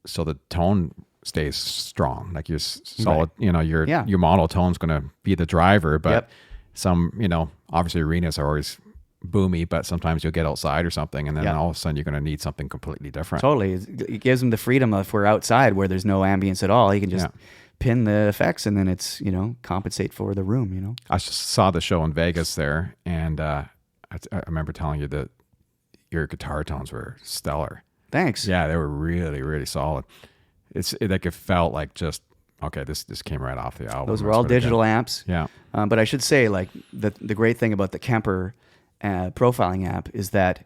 so the tone stays strong. Like your solid, your monotone's going to be the driver, but some, obviously arenas are always boomy, but sometimes you'll get outside or something, and then all of a sudden you're going to need something completely different. Totally. It gives him the freedom of, if we're outside where there's no ambience at all, he can just pin the effects, and then it's, compensate for the room, I just saw the show in Vegas there, and I remember telling you that your guitar tones were stellar. Thanks. Yeah, they were really, really solid. It felt like just, okay, this came right off the album. Those were all digital amps. Yeah. But I should say, like, the great thing about the Kemper profiling app is that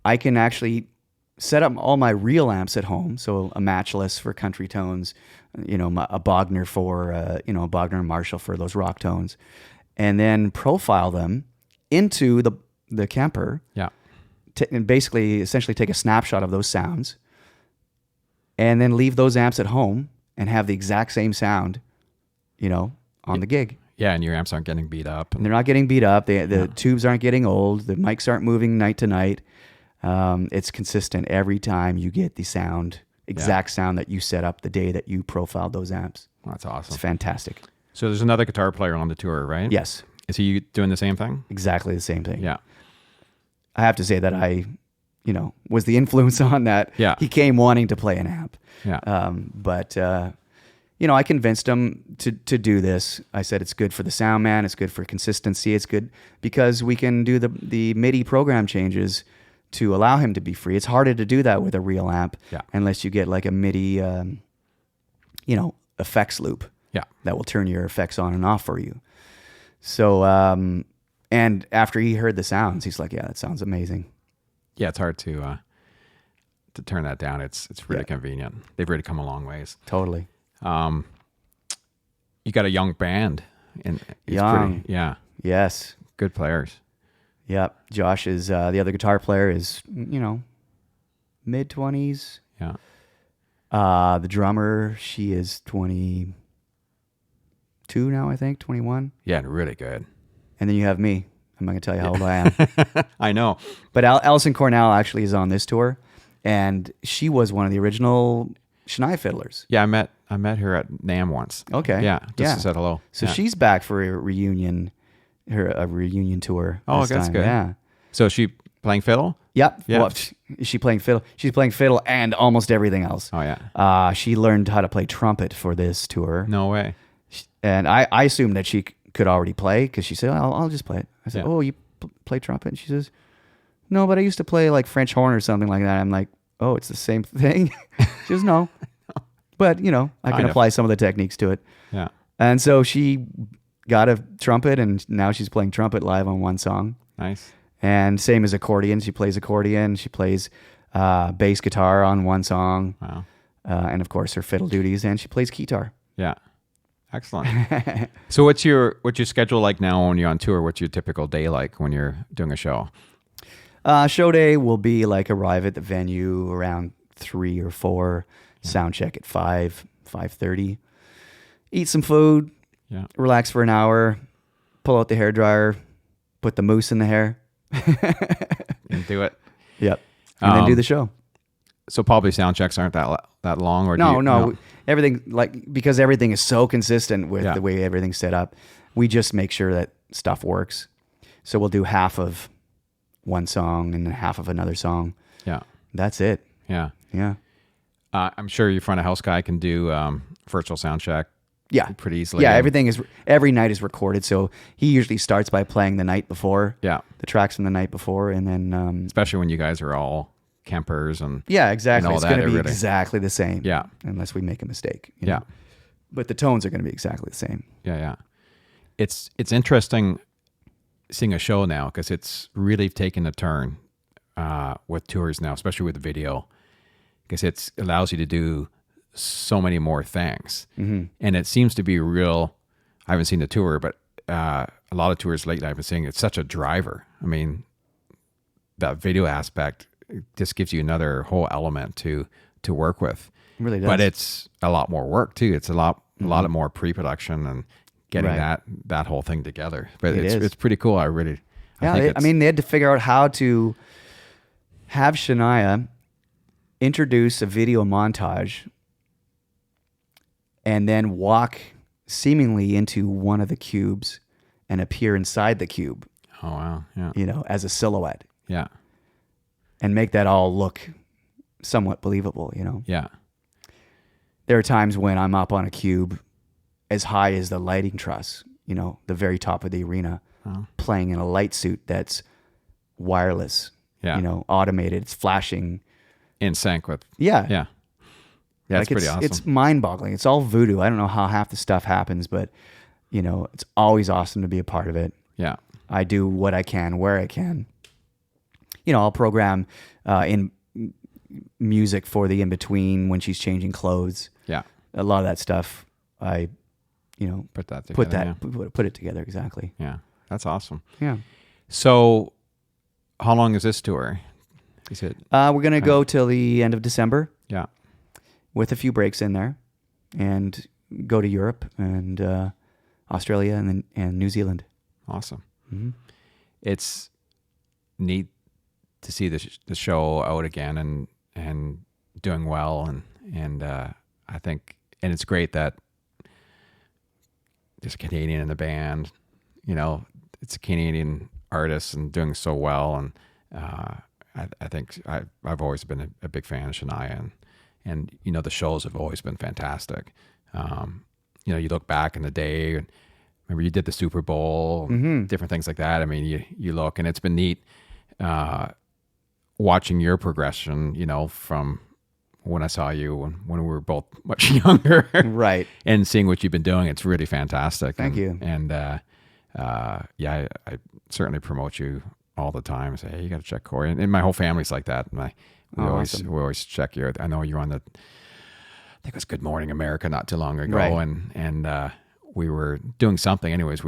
I can actually set up all my real amps at home. So a matchless for country tones, a Bogner for, a Bogner and Marshall for those rock tones, and then profile them into the Kemper. Yeah. And basically, essentially take a snapshot of those sounds, and then leave those amps at home and have the exact same sound, on the gig. Yeah, and your amps aren't getting beat up. And they're not getting beat up. The tubes aren't getting old. The mics aren't moving night to night. It's consistent every time you get the exact sound that you set up the day that you profiled those amps. That's awesome. It's fantastic. So there's another guitar player on the tour, right? Yes. Is he doing the same thing? Exactly the same thing. Yeah. I have to say that I, was the influence on that. Yeah. He came wanting to play an amp. Yeah. But I convinced him to do this. I said it's good for the sound, man. It's good for consistency. It's good because we can do the MIDI program changes to allow him to be free. It's harder to do that with a real amp unless you get like a MIDI, effects loop that will turn your effects on and off for you. So, and after he heard the sounds, he's like, yeah, that sounds amazing. Yeah, it's hard to turn that down. It's really convenient. They've really come a long ways. Totally. You got a young band. And it's Young. Yeah. Yes. Good players. Yep. Josh is, the other guitar player is, mid-20s. Yeah. The drummer, she is 22 now, I think, 21. Yeah, really good. And then you have me. I'm not going to tell you how old I am. I know. But Alison Cornell actually is on this tour, and she was one of the original Shania fiddlers. Yeah, I met her at NAMM once. Okay. Yeah, just to say hello. So she's back for a reunion tour. Oh, this that's time. good. Yeah. So is she playing fiddle? Yep. Yeah. Well, is she playing fiddle? She's playing fiddle and almost everything else. Oh, yeah. She learned how to play trumpet for this tour. No way. And I assumed that she could already play because she said, I'll just play it. I said, oh, you play trumpet? And she says, no, but I used to play like French horn or something like that. I'm like, oh, it's the same thing? She goes, no. But, I can apply some of the techniques to it. Yeah. And so she got a trumpet, and now she's playing trumpet live on one song. Nice. And same as accordion. She plays accordion. She plays bass guitar on one song. Wow. And, of course, her fiddle duties. And she plays guitar. Yeah. Excellent. So what's your schedule like now when you're on tour? What's your typical day like when you're doing a show? Show day will be like arrive at the venue around 3 or 4, sound check at 5:30, eat some food, relax for an hour, pull out the hairdryer, put the mousse in the hair. And do it. Yep. And then do the show. So probably sound checks aren't that long, or no. Everything, because everything is so consistent with Yeah. the way everything's set up, we just make sure that stuff works. So we'll do half of one song and then half of another song. Yeah. That's it. Yeah. Yeah. I'm sure your front of house guy can do virtual sound check. Yeah. Pretty easily. Yeah, every night is recorded. So he usually starts by playing the night before. Yeah. The tracks from the night before, and then Especially when you guys are all campers and yeah, exactly. and all It's that, going to be really. exactly the same. Yeah. Unless we make a mistake. Yeah. But the tones are going to be exactly the same. Yeah. It's interesting seeing a show now because it's really taken a turn with tours now, especially with video, because it allows you to do so many more things. Mm-hmm. And it seems to be real. I haven't seen the tour, but a lot of tours lately I've been seeing it's such a driver. I mean, that video aspect just gives you another whole element to work with. It really does. But it's a lot more work too. It's a lot of more pre-production and getting that whole thing together. But it's pretty cool. I think they had to figure out how to have Shania introduce a video montage and then walk seemingly into one of the cubes and appear inside the cube. Oh wow! Yeah. As a silhouette. Yeah. And make that all look somewhat believable. Yeah. There are times when I'm up on a cube as high as the lighting truss, the very top of the arena, playing in a light suit that's wireless, automated. It's flashing. In sync with. Yeah. Yeah. Yeah, it's pretty awesome. It's mind-boggling. It's all voodoo. I don't know how half the stuff happens, but, it's always awesome to be a part of it. Yeah. I do what I can, where I can. I'll program in music for the in-between when she's changing clothes. Yeah. A lot of that stuff, I, put that together. Put it together, exactly. Yeah. That's awesome. Yeah. So how long is this tour? Is it? We're going to go till the end of December. Yeah. With a few breaks in there, and go to Europe and Australia and New Zealand. Awesome. Mm-hmm. It's neat to see the show out again and doing well and I think it's great that there's a Canadian in the band. It's a Canadian artist and doing so well, and I think I've always been a big fan of Shania, and the shows have always been fantastic. You look back in the day, and remember you did the Super Bowl, different things like that. I mean, you look, and it's been neat watching your progression, from when I saw you when we were both much younger, Right. and seeing what you've been doing. It's really fantastic. Thank you. And I certainly promote you all the time. I say, hey, you got to check Cory, and my whole family's like that. And we always check you. I know you're on I think it was Good Morning America not too long ago, Right. and we were doing something. Anyways,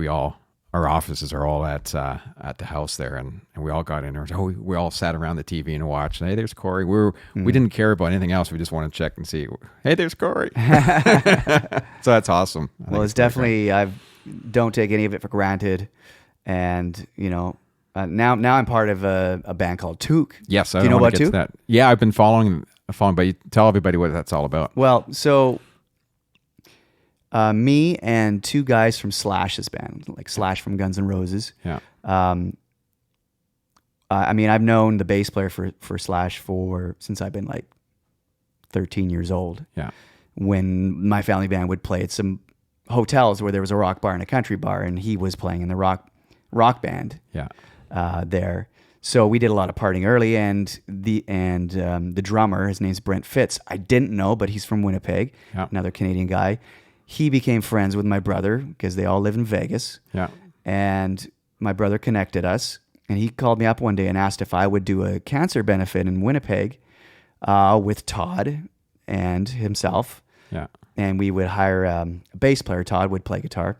our offices are all at the house there, and we all got in there. So we all sat around the TV and watched. And, hey, there's Cory. We didn't care about anything else. We just wanted to check and see. Hey, there's Cory. So that's awesome. Well, it's definitely, I don't take any of it for granted. And, now I'm part of a band called Toque. Yes, Do you know about Toque? That. Yeah, I've been following, but you tell everybody what that's all about. Well, so me and two guys from Slash's band, like Slash from Guns N' Roses. Yeah. I've known the bass player for Slash since I've been like 13 years old. Yeah. When my family band would play at some hotels where there was a rock bar and a country bar, and he was playing in the rock band. Yeah. There. So we did a lot of partying early, and the drummer, his name's Brent Fitz. I didn't know, but he's from Winnipeg, another Canadian guy. He became friends with my brother because they all live in Vegas. Yeah. And my brother connected us, and he called me up one day and asked if I would do a cancer benefit in Winnipeg with Todd and himself. Yeah. And we would hire a bass player. Todd would play guitar.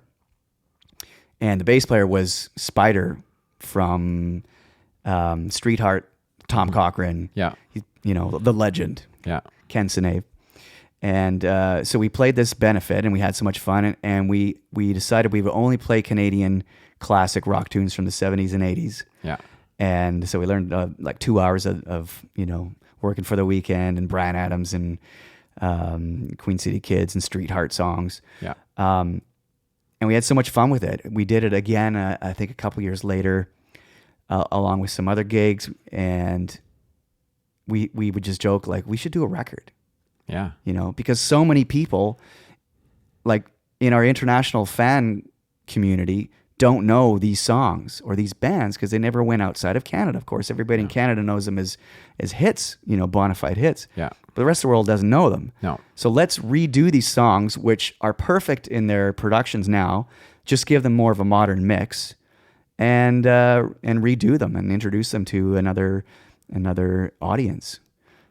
And the bass player was Spider from Street Heart, Tom Cochran. Yeah. The legend. Yeah. Ken Sinave. And so we played this benefit, and we had so much fun. And we decided we would only play Canadian classic rock tunes from the 70s and 80s. Yeah. And so we learned like 2 hours of Working for the Weekend and Bryan Adams and Queen City Kids and Street Heart songs. Yeah. And we had so much fun with it. We did it again, I think a couple years later, along with some other gigs. And we would just joke, like, we should do a record. Yeah. Because so many people, like in our international fan community, don't know these songs or these bands because they never went outside of Canada. Of course, everybody in Canada knows them as hits, bona fide hits. Yeah. But the rest of the world doesn't know them. No. So let's redo these songs, which are perfect in their productions now. Just give them more of a modern mix, and redo them and introduce them to another audience.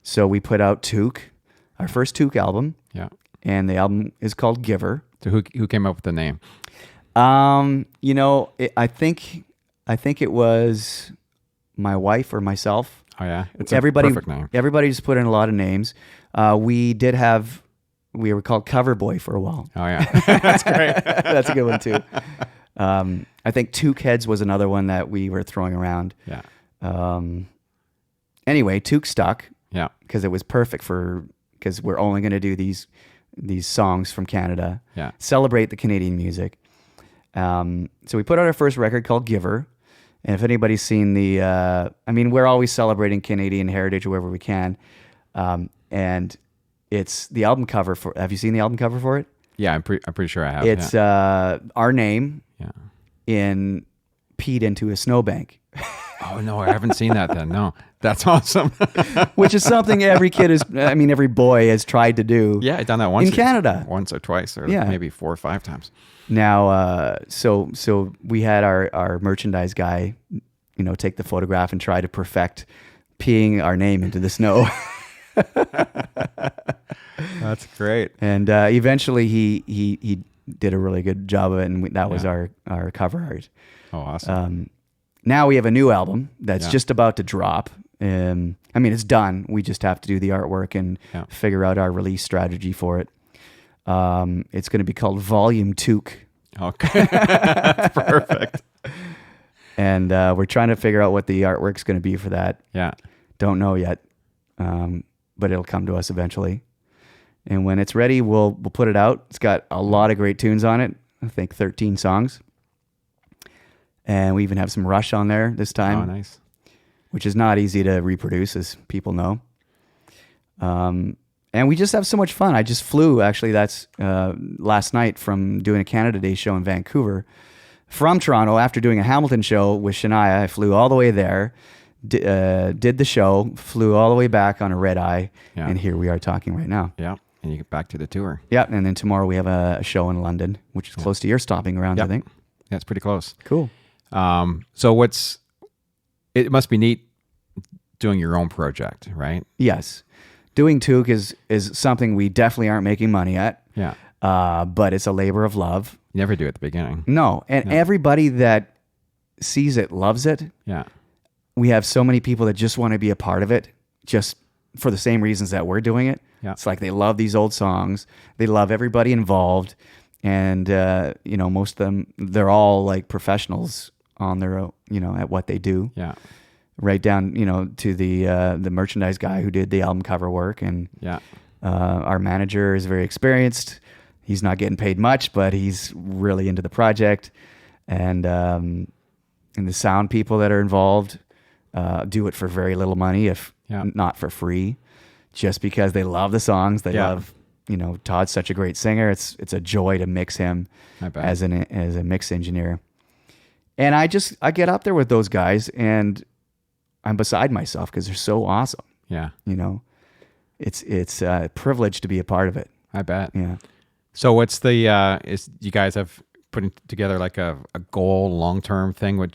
So we put out Toque, our first Toque album. Yeah. And the album is called Giver. So who came up with the name? I think it was my wife or myself. Oh yeah, it's everybody, a perfect name. Everybody just put in a lot of names. We were called Cover Boy for a while. Oh yeah, that's great. That's a good one too. I think Toque Heads was another one that we were throwing around. Yeah. Anyway, Toque stuck. Yeah. Because it was perfect because we're only going to do these songs from Canada. Yeah. Celebrate the Canadian music. So we put out our first record called Giver. And if anybody's seen we're always celebrating Canadian heritage wherever we can. And it's the album cover have you seen the album cover for it? Yeah, I'm pretty sure I have. It's our name peed into a snowbank. Oh no, I haven't seen that then. No, that's awesome. Which is something every boy has tried to do. Yeah, I've done that once in Canada, once or twice, or maybe 4 or 5 times. Now, so we had our merchandise guy, take the photograph and try to perfect peeing our name into the snow. That's great. And eventually he did a really good job of it, and that was our cover art. Oh, awesome. Now we have a new album that's just about to drop. It's done. We just have to do the artwork and figure out our release strategy for it. It's going to be called Volume Toque. Okay. That's perfect. And we're trying to figure out what the artwork's going to be for that. Yeah. Don't know yet, but it'll come to us eventually. And when it's ready, we'll put it out. It's got a lot of great tunes on it. I think 13 songs. And we even have some Rush on there this time. Oh, nice. Which is not easy to reproduce, as people know. And we just have so much fun. I just flew, actually, that's last night from doing a Canada Day show in Vancouver. From Toronto, after doing a Hamilton show with Shania, I flew all the way there, did the show, flew all the way back on a red eye, and here we are talking right now. Yeah, and you get back to the tour. Yeah, and then tomorrow we have a show in London, which is close to your stopping grounds, I think. Yeah, it's pretty close. Cool. So it must be neat doing your own project, right? Yes. Doing Toque is something we definitely aren't making money at. Yeah. But it's a labor of love. You never do at the beginning. No. And everybody that sees it loves it. Yeah. We have so many people that just want to be a part of it, just for the same reasons that we're doing it. Yeah. It's like they love these old songs. They love everybody involved. And, most of them, they're all like professionals on their own, at what they do. Yeah. Right down, to the merchandise guy who did the album cover work. And our manager is very experienced. He's not getting paid much, but he's really into the project. And the sound people that are involved do it for very little money, if not for free, just because they love the songs. They love, Todd's such a great singer. It's a joy to mix him as a mix engineer. And I get up there with those guys and I'm beside myself because they're so awesome. Yeah. It's a privilege to be a part of it. I bet. Yeah. So what's the, you guys have putting together like a goal, long-term thing, where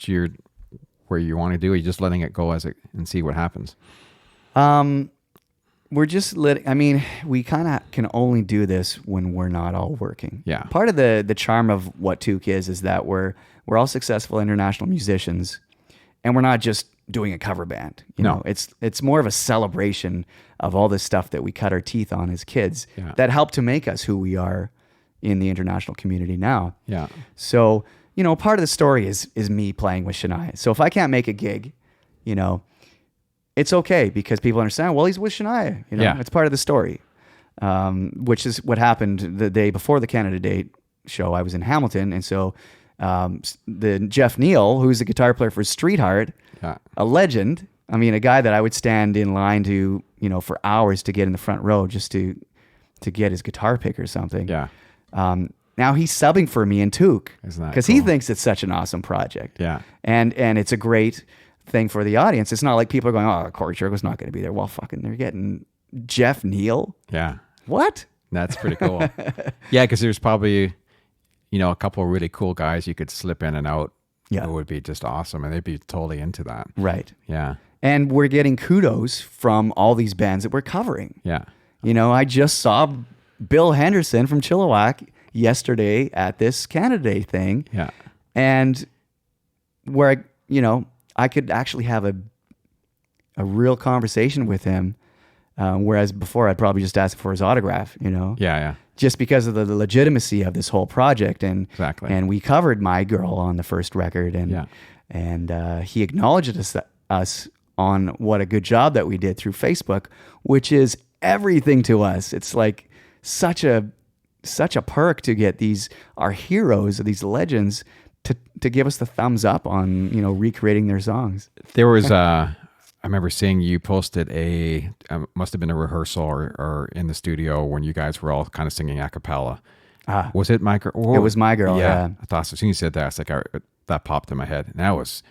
you want to do? Or are you just letting it go and see what happens? We're just we kind of can only do this when we're not all working. Yeah. Part of the charm of what Toque is that we're all successful international musicians, and we're not just doing a cover band. No. It's more of a celebration of all this stuff that we cut our teeth on as kids that helped to make us who we are in the international community now. Yeah. So, part of the story is me playing with Shania. So if I can't make a gig, it's okay because people understand, well, he's with Shania. It's part of the story, which is what happened the day before the Canada Day show. I was in Hamilton. And so the Jeff Neal, who's the guitar player for Streetheart, a legend, a guy that I would stand in line to, for hours to get in the front row just to get his guitar pick or something. Yeah. Now he's subbing for me in Toque because he cool? thinks it's such an awesome project. Yeah. And it's a great thing for the audience. It's not like people are going, oh, Cory Churko's not going to be there. Well, fucking, they're getting Jeff Neal. Yeah. What? That's pretty cool. Yeah, because there's probably, a couple of really cool guys you could slip in and out. Yeah. It would be just awesome. And they'd be totally into that. Right. Yeah. And we're getting kudos from all these bands that we're covering. Yeah. I just saw Bill Henderson from Chilliwack yesterday at this Canada Day thing. Yeah. And where, I could actually have a real conversation with him. Whereas before I'd probably just ask for his autograph, Yeah. just because of the legitimacy of this whole project. And Exactly. And we covered My Girl on the first record, and he acknowledged us on what a good job that we did through Facebook, which is everything to us. It's like such a perk to get our heroes, these legends, to give us the thumbs up on recreating their songs. There was I remember seeing you posted must have been a rehearsal or in the studio when you guys were all kind of singing a cappella. Was it My Girl? It was My Girl, yeah. I thought as soon as you said that, I was like, that popped in my head. And that was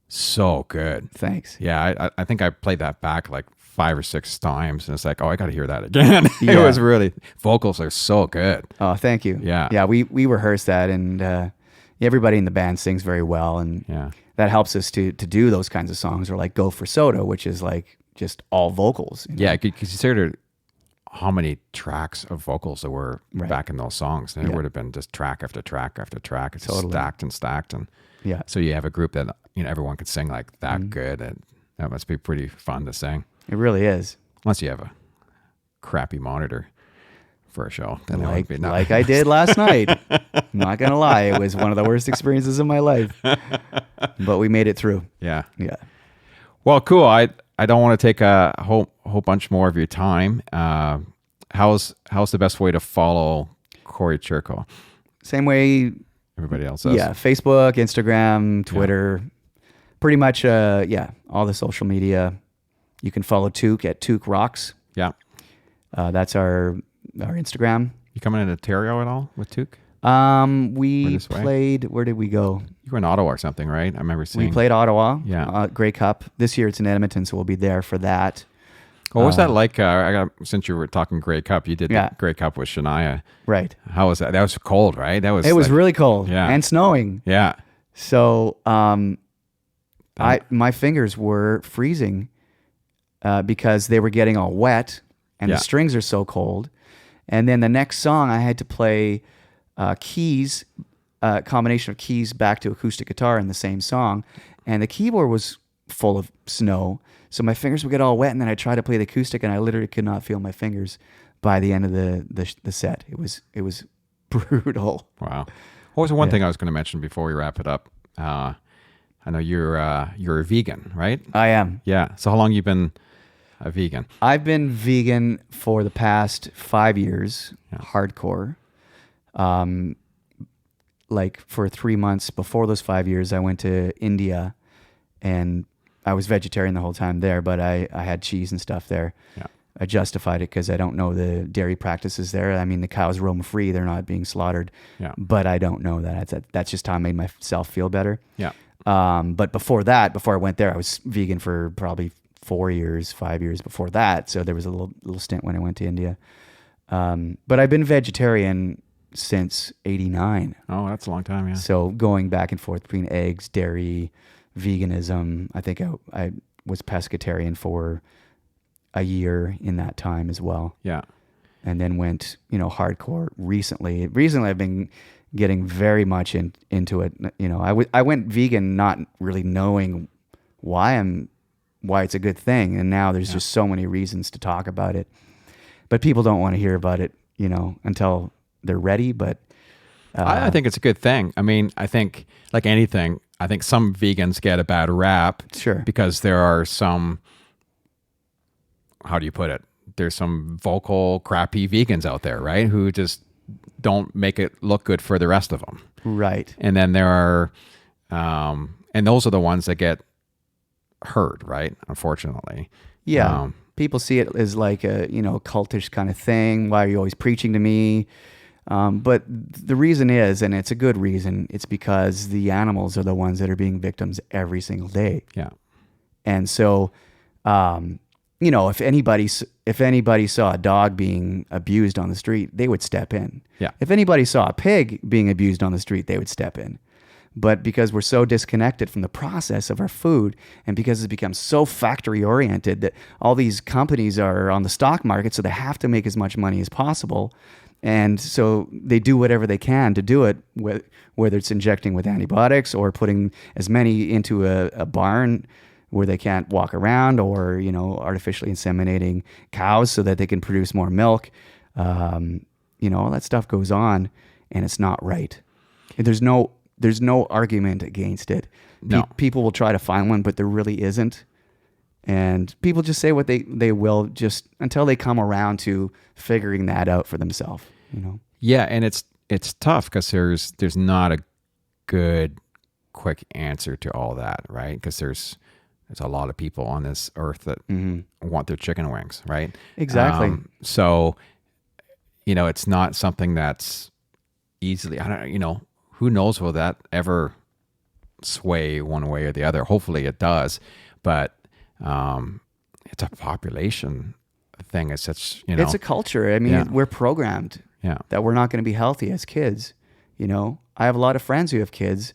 so good. Thanks. Yeah, I think I played that back like 5 or 6 times, and it's like, oh, I got to hear that again. It was really, vocals are so good. Oh, thank you. Yeah. Yeah, we rehearsed that, and everybody in the band sings very well, and that helps us to do those kinds of songs, or like Go for Soda, which is like just all vocals. Yeah, because you consider how many tracks of vocals there were back in those songs, and it would have been just track after track after track. It's stacked and stacked, and so you have a group that everyone could sing like that good, and that must be pretty fun to sing. It really is. Unless you have a crappy monitor for a show, then like I did last night. I'm not gonna lie, it was one of the worst experiences of my life, but we made it through. Yeah. Well, cool. I don't want to take a whole bunch more of your time. How's the best way to follow Cory Churko? Same way everybody else does. Yeah, Facebook, Instagram, Twitter, pretty much. All the social media. You can follow Toque at Toque Rocks. Yeah. That's our Instagram. You coming into Ontario at all with Toque? We this way? played. Where did we go? You were in Ottawa or something, right? I remember seeing. We played Ottawa. Yeah. Grey Cup. This year it's in Edmonton, so we'll be there for that. What was that like? Since you were talking Grey Cup, you did Yeah. the Grey Cup with Shania. Right. How was that? That was cold, right? That was. It was like- really cold. Yeah. And snowing. Yeah. So my fingers were freezing because they were getting all wet, and Yeah. the strings are so cold. And then the next song, I had to play keys, combination of keys back to acoustic guitar in the same song, and the keyboard was full of snow, so my fingers would get all wet. And then I tried to play the acoustic, and I literally could not feel my fingers by the end of the set. It was brutal. Wow. What was the one thing I was going to mention before we wrap it up? I know you're a vegan, right? I am. Yeah. So how long you been a vegan? I've been vegan for the past 5 years, hardcore. Like for 3 months before those 5 years, I went to India, and I was vegetarian the whole time there, but I had cheese and stuff there. Yeah. I justified it because I don't know the dairy practices there. I mean, the cows roam free; they're not being slaughtered. Yeah. But I don't know that. That's just how I made myself feel better. Yeah. But before that, before I went there, I was vegan for probably 5 years before that. So there was a little stint when I went to India. But I've been vegetarian since '89. Oh, that's a long time. Yeah. So going back and forth between eggs, dairy, veganism. I think I was pescatarian for a year in that time as well. Yeah. And then went, hardcore recently. Recently, I've been getting very much into it. I went vegan not really knowing why it's a good thing, and now there's just so many reasons to talk about it. But people don't want to hear about it, until they're ready. But I think it's a good thing. I mean, I think like anything, I think some vegans get a bad rap, Sure. because there are some. How do you put it? There's some vocal, crappy vegans out there, right? Who just don't make it look good for the rest of them. Right. And then there are, and those are the ones that get hurt, right? Unfortunately. Yeah. People see it as like a, cultish kind of thing. Why are you always preaching to me? But the reason is, and it's a good reason, it's because the animals are the ones that are being victims every single day. Yeah. And so, if anybody saw a dog being abused on the street, they would step in. Yeah. If anybody saw a pig being abused on the street, they would step in. But because we're so disconnected from the process of our food, and because it's become so factory oriented that all these companies are on the stock market, so they have to make as much money as possible. And so they do whatever they can to do it, whether it's injecting with antibiotics or putting as many into a barn where they can't walk around, or, artificially inseminating cows so that they can produce more milk. All that stuff goes on, and it's not right. And there's no argument against it. No. People will try to find one, but there really isn't. And people just say what they will, just until they come around to figuring that out for themselves, Yeah, and it's tough because there's not a good quick answer to all that, right? Because there's a lot of people on this earth that want their chicken wings, right? Exactly. So, it's not something that's easily, who knows, will that ever sway one way or the other? Hopefully it does, but it's a population thing. It's such, It's a culture. I mean, we're programmed that we're not going to be healthy as kids. I have a lot of friends who have kids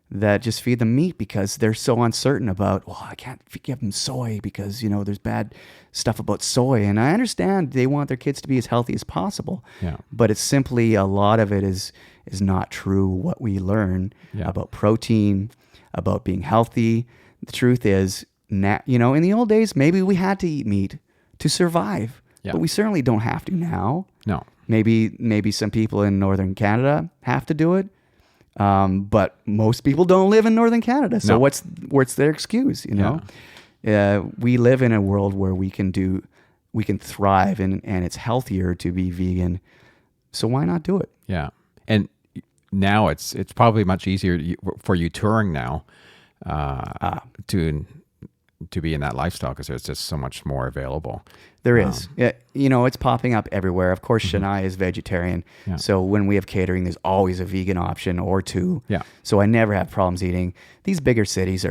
that just feed them meat because they're so uncertain about, I can't give them soy because, there's bad stuff about soy. And I understand they want their kids to be as healthy as possible. Yeah. But it's simply, a lot of it is not true what we learn about protein, about being healthy. The truth is, in the old days, maybe we had to eat meat to survive, but we certainly don't have to now. No. Maybe some people in Northern Canada have to do it. But most people don't live in Northern Canada. So what's their excuse, We live in a world where we can thrive, and it's healthier to be vegan. So why not do it? Yeah. And now it's probably much easier for you touring now, to to be in that lifestyle because there's just so much more available. There is. Yeah, it's popping up everywhere. Of course, Shania is vegetarian. Yeah. So when we have catering, there's always a vegan option or two. Yeah. So I never have problems eating. These bigger cities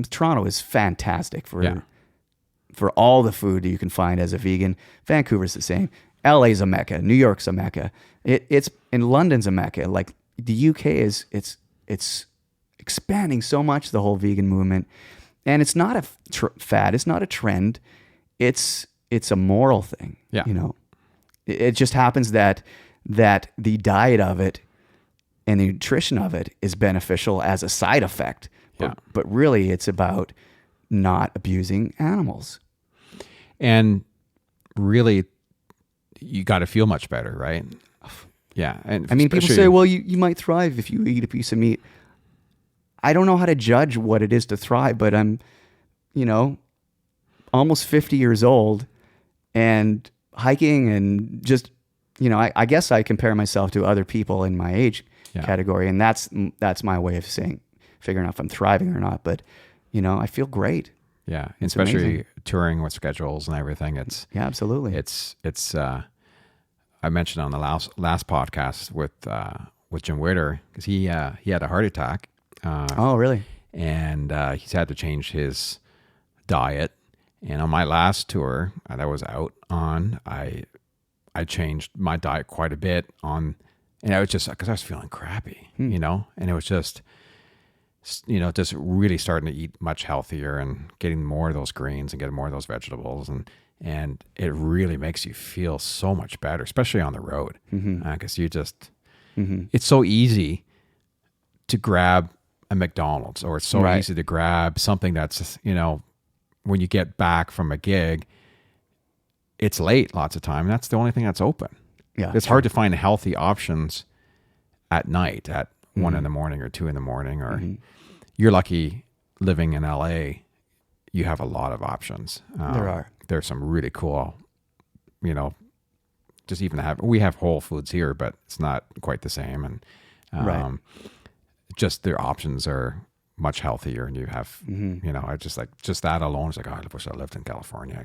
Toronto is fantastic for all the food that you can find as a vegan. Vancouver's the same. LA's a mecca. New York's a mecca. And London's a mecca. Like the UK it's expanding so much, the whole vegan movement. And it's not a fad. It's not a trend. It's a moral thing. Yeah. It just happens that the diet of it and the nutrition of it is beneficial as a side effect. But really, it's about not abusing animals. And really, you got to feel much better, right? Yeah. And I mean, people say, well, you might thrive if you eat a piece of meat. I don't know how to judge what it is to thrive, but I'm, almost 50 years old and hiking and just, I guess I compare myself to other people in my age category. And that's my way of figuring out if I'm thriving or not. But, I feel great. Yeah. It's Especially amazing. touring with schedules and everything. Yeah, absolutely. It's I mentioned on the last podcast with Jim Witter, because he had a heart attack. Oh, really? And he's had to change his diet. And on my last tour that I was out on, I changed my diet quite a bit and I was just, because I was feeling crappy, and it was just, just really starting to eat much healthier and getting more of those greens and getting more of those vegetables. And it really makes you feel so much better, especially on the road. Because you just, it's so easy to grab a McDonald's, or it's so easy to grab something that's, when you get back from a gig, it's late lots of time. That's the only thing that's open. Yeah, it's hard to find healthy options at night at 1 a.m. or 2 a.m, or you're lucky living in LA. You have a lot of options. There's some really cool, just even we have Whole Foods here, but it's not quite the same. And just their options are much healthier, and you have, I just that alone is like, oh, I wish I lived in California.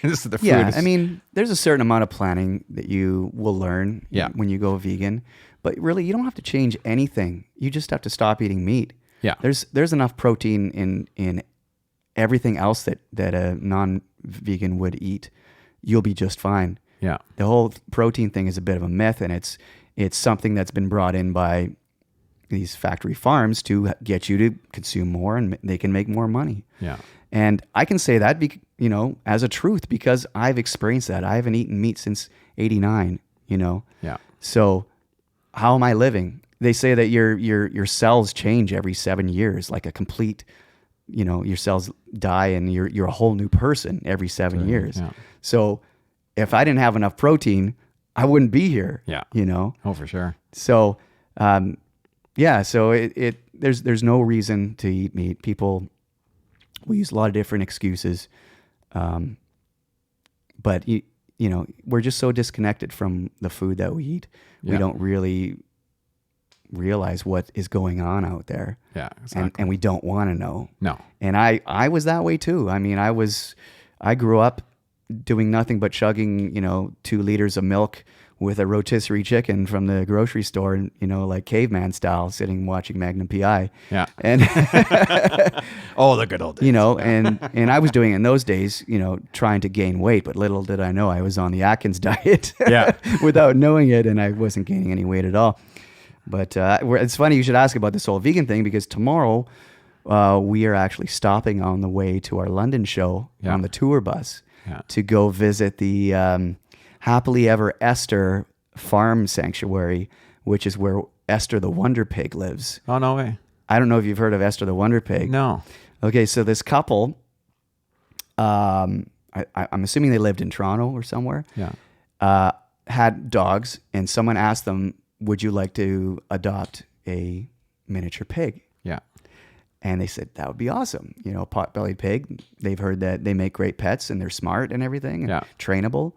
This is the food. Yeah, I mean, there's a certain amount of planning that you will learn when you go vegan, but really you don't have to change anything. You just have to stop eating meat. Yeah. There's enough protein in everything else that a non-vegan would eat. You'll be just fine. Yeah. The whole protein thing is a bit of a myth, and it's something that's been brought in by these factory farms to get you to consume more, and they can make more money. Yeah. And I can say that, as a truth, because I've experienced that. I haven't eaten meat since '89. Yeah. So how am I living? They say that your cells change every 7 years, like a complete, your cells die and you're a whole new person every 7 years. Yeah. So if I didn't have enough protein, I wouldn't be here. Yeah. Oh, for sure. So, so there's no reason to eat meat. People will use a lot of different excuses. But we're just so disconnected from the food that we eat. Yeah. We don't really realize what is going on out there. Yeah. Exactly. And we don't want to know. No. And I was that way too. I mean, I grew up doing nothing but chugging, 2 liters of milk with a rotisserie chicken from the grocery store, like caveman style, sitting watching Magnum PI. Yeah. And oh, the good old days. And I was doing it in those days, trying to gain weight, but little did I know I was on the Atkins diet. Yeah. Without knowing it, and I wasn't gaining any weight at all. But it's funny you should ask about this whole vegan thing, because tomorrow we are actually stopping on the way to our London show on the tour bus to go visit the Happily Ever Esther Farm Sanctuary, which is where Esther the Wonder Pig lives. Oh, no way. I don't know if you've heard of Esther the Wonder Pig. No. Okay, so this couple, I'm assuming they lived in Toronto or somewhere. Yeah. Had dogs, and someone asked them, would you like to adopt a miniature pig? Yeah. And they said, that would be awesome. Pot-bellied pig. They've heard that they make great pets and they're smart and everything, and trainable.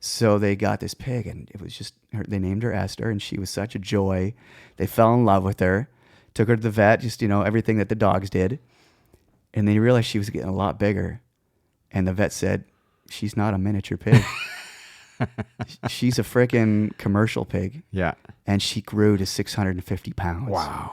So they got this pig, and it was just, they named her Esther, and she was such a joy. They fell in love with her, took her to the vet, just, everything that the dogs did. And they realized she was getting a lot bigger. And the vet said, she's not a miniature pig. She's a freaking commercial pig. Yeah. And she grew to 650 pounds. Wow.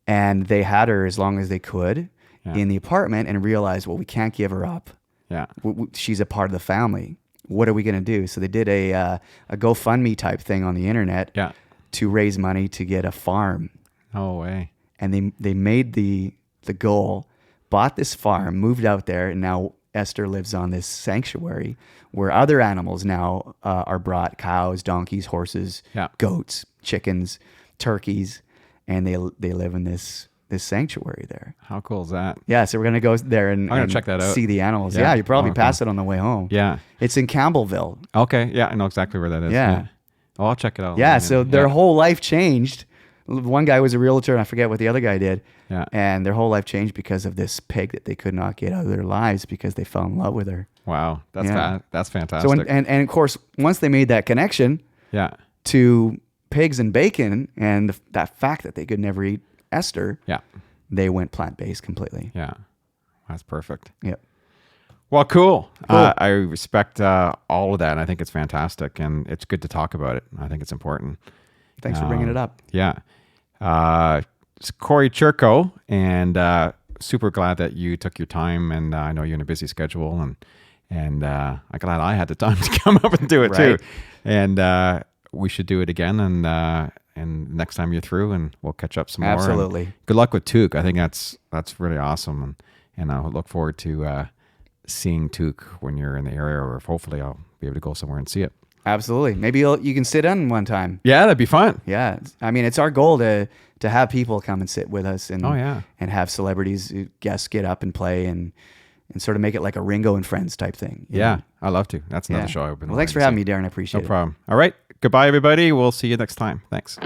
And they had her as long as they could Yeah. in the apartment and realized, well, we can't give her up. Yeah. She's a part of the family. What are we going to do? So they did a GoFundMe type thing on the internet Yeah. to raise money to get a farm. No way. And they made the goal, bought this farm, moved out there, and now Esther lives on this sanctuary where other animals now are brought: cows, donkeys, horses, Yeah. goats, chickens, turkeys, and they live in this sanctuary there. How cool is that? Yeah, so we're gonna go there and, I'm gonna and check that out. see the animals. Yeah. Yeah, you probably Oh, pass cool. it on the way home. Yeah. It's in Campbellville. Okay. Yeah, I know exactly where that is. Yeah. Oh, I'll check it out. Yeah, so their Yeah. whole life changed. One guy was a realtor, and I forget what the other guy did. Yeah. And their whole life changed because of this pig that they could not get out of their lives because they fell in love with her. Wow. That's Yeah. that's fantastic. So and of course, once they made that connection yeah. to pigs and bacon and that fact that they could never eat Esther, Yeah. they went plant-based completely. Yeah. That's perfect. Yep. Well, cool. Cool. I respect all of that, and I think it's fantastic, and it's good to talk about it. I think it's important. Thanks for bringing it up. Yeah. It's Cory Churko, and super glad that you took your time, and I know you're in a busy schedule, and I'm glad I had the time to come up and do it Right. too. And we should do it again, and next time you're through, and we'll catch up some more. Absolutely. And good luck with Toque. I think that's really awesome, and I look forward to seeing Toque when you're in the area, or if hopefully I'll be able to go somewhere and see it. Absolutely. Maybe you can sit in one time. Yeah, that'd be fun. Yeah. I mean, it's our goal to have people come and sit with us and Oh, yeah. and have celebrities, guests get up and play and sort of make it like a Ringo and Friends type thing. you Yeah, know? I love to. That's another Yeah. show I've been Well, thanks for wanting having to me, Darren. I see. appreciate No it. problem. All right. Goodbye, everybody. We'll see you next time. Thanks.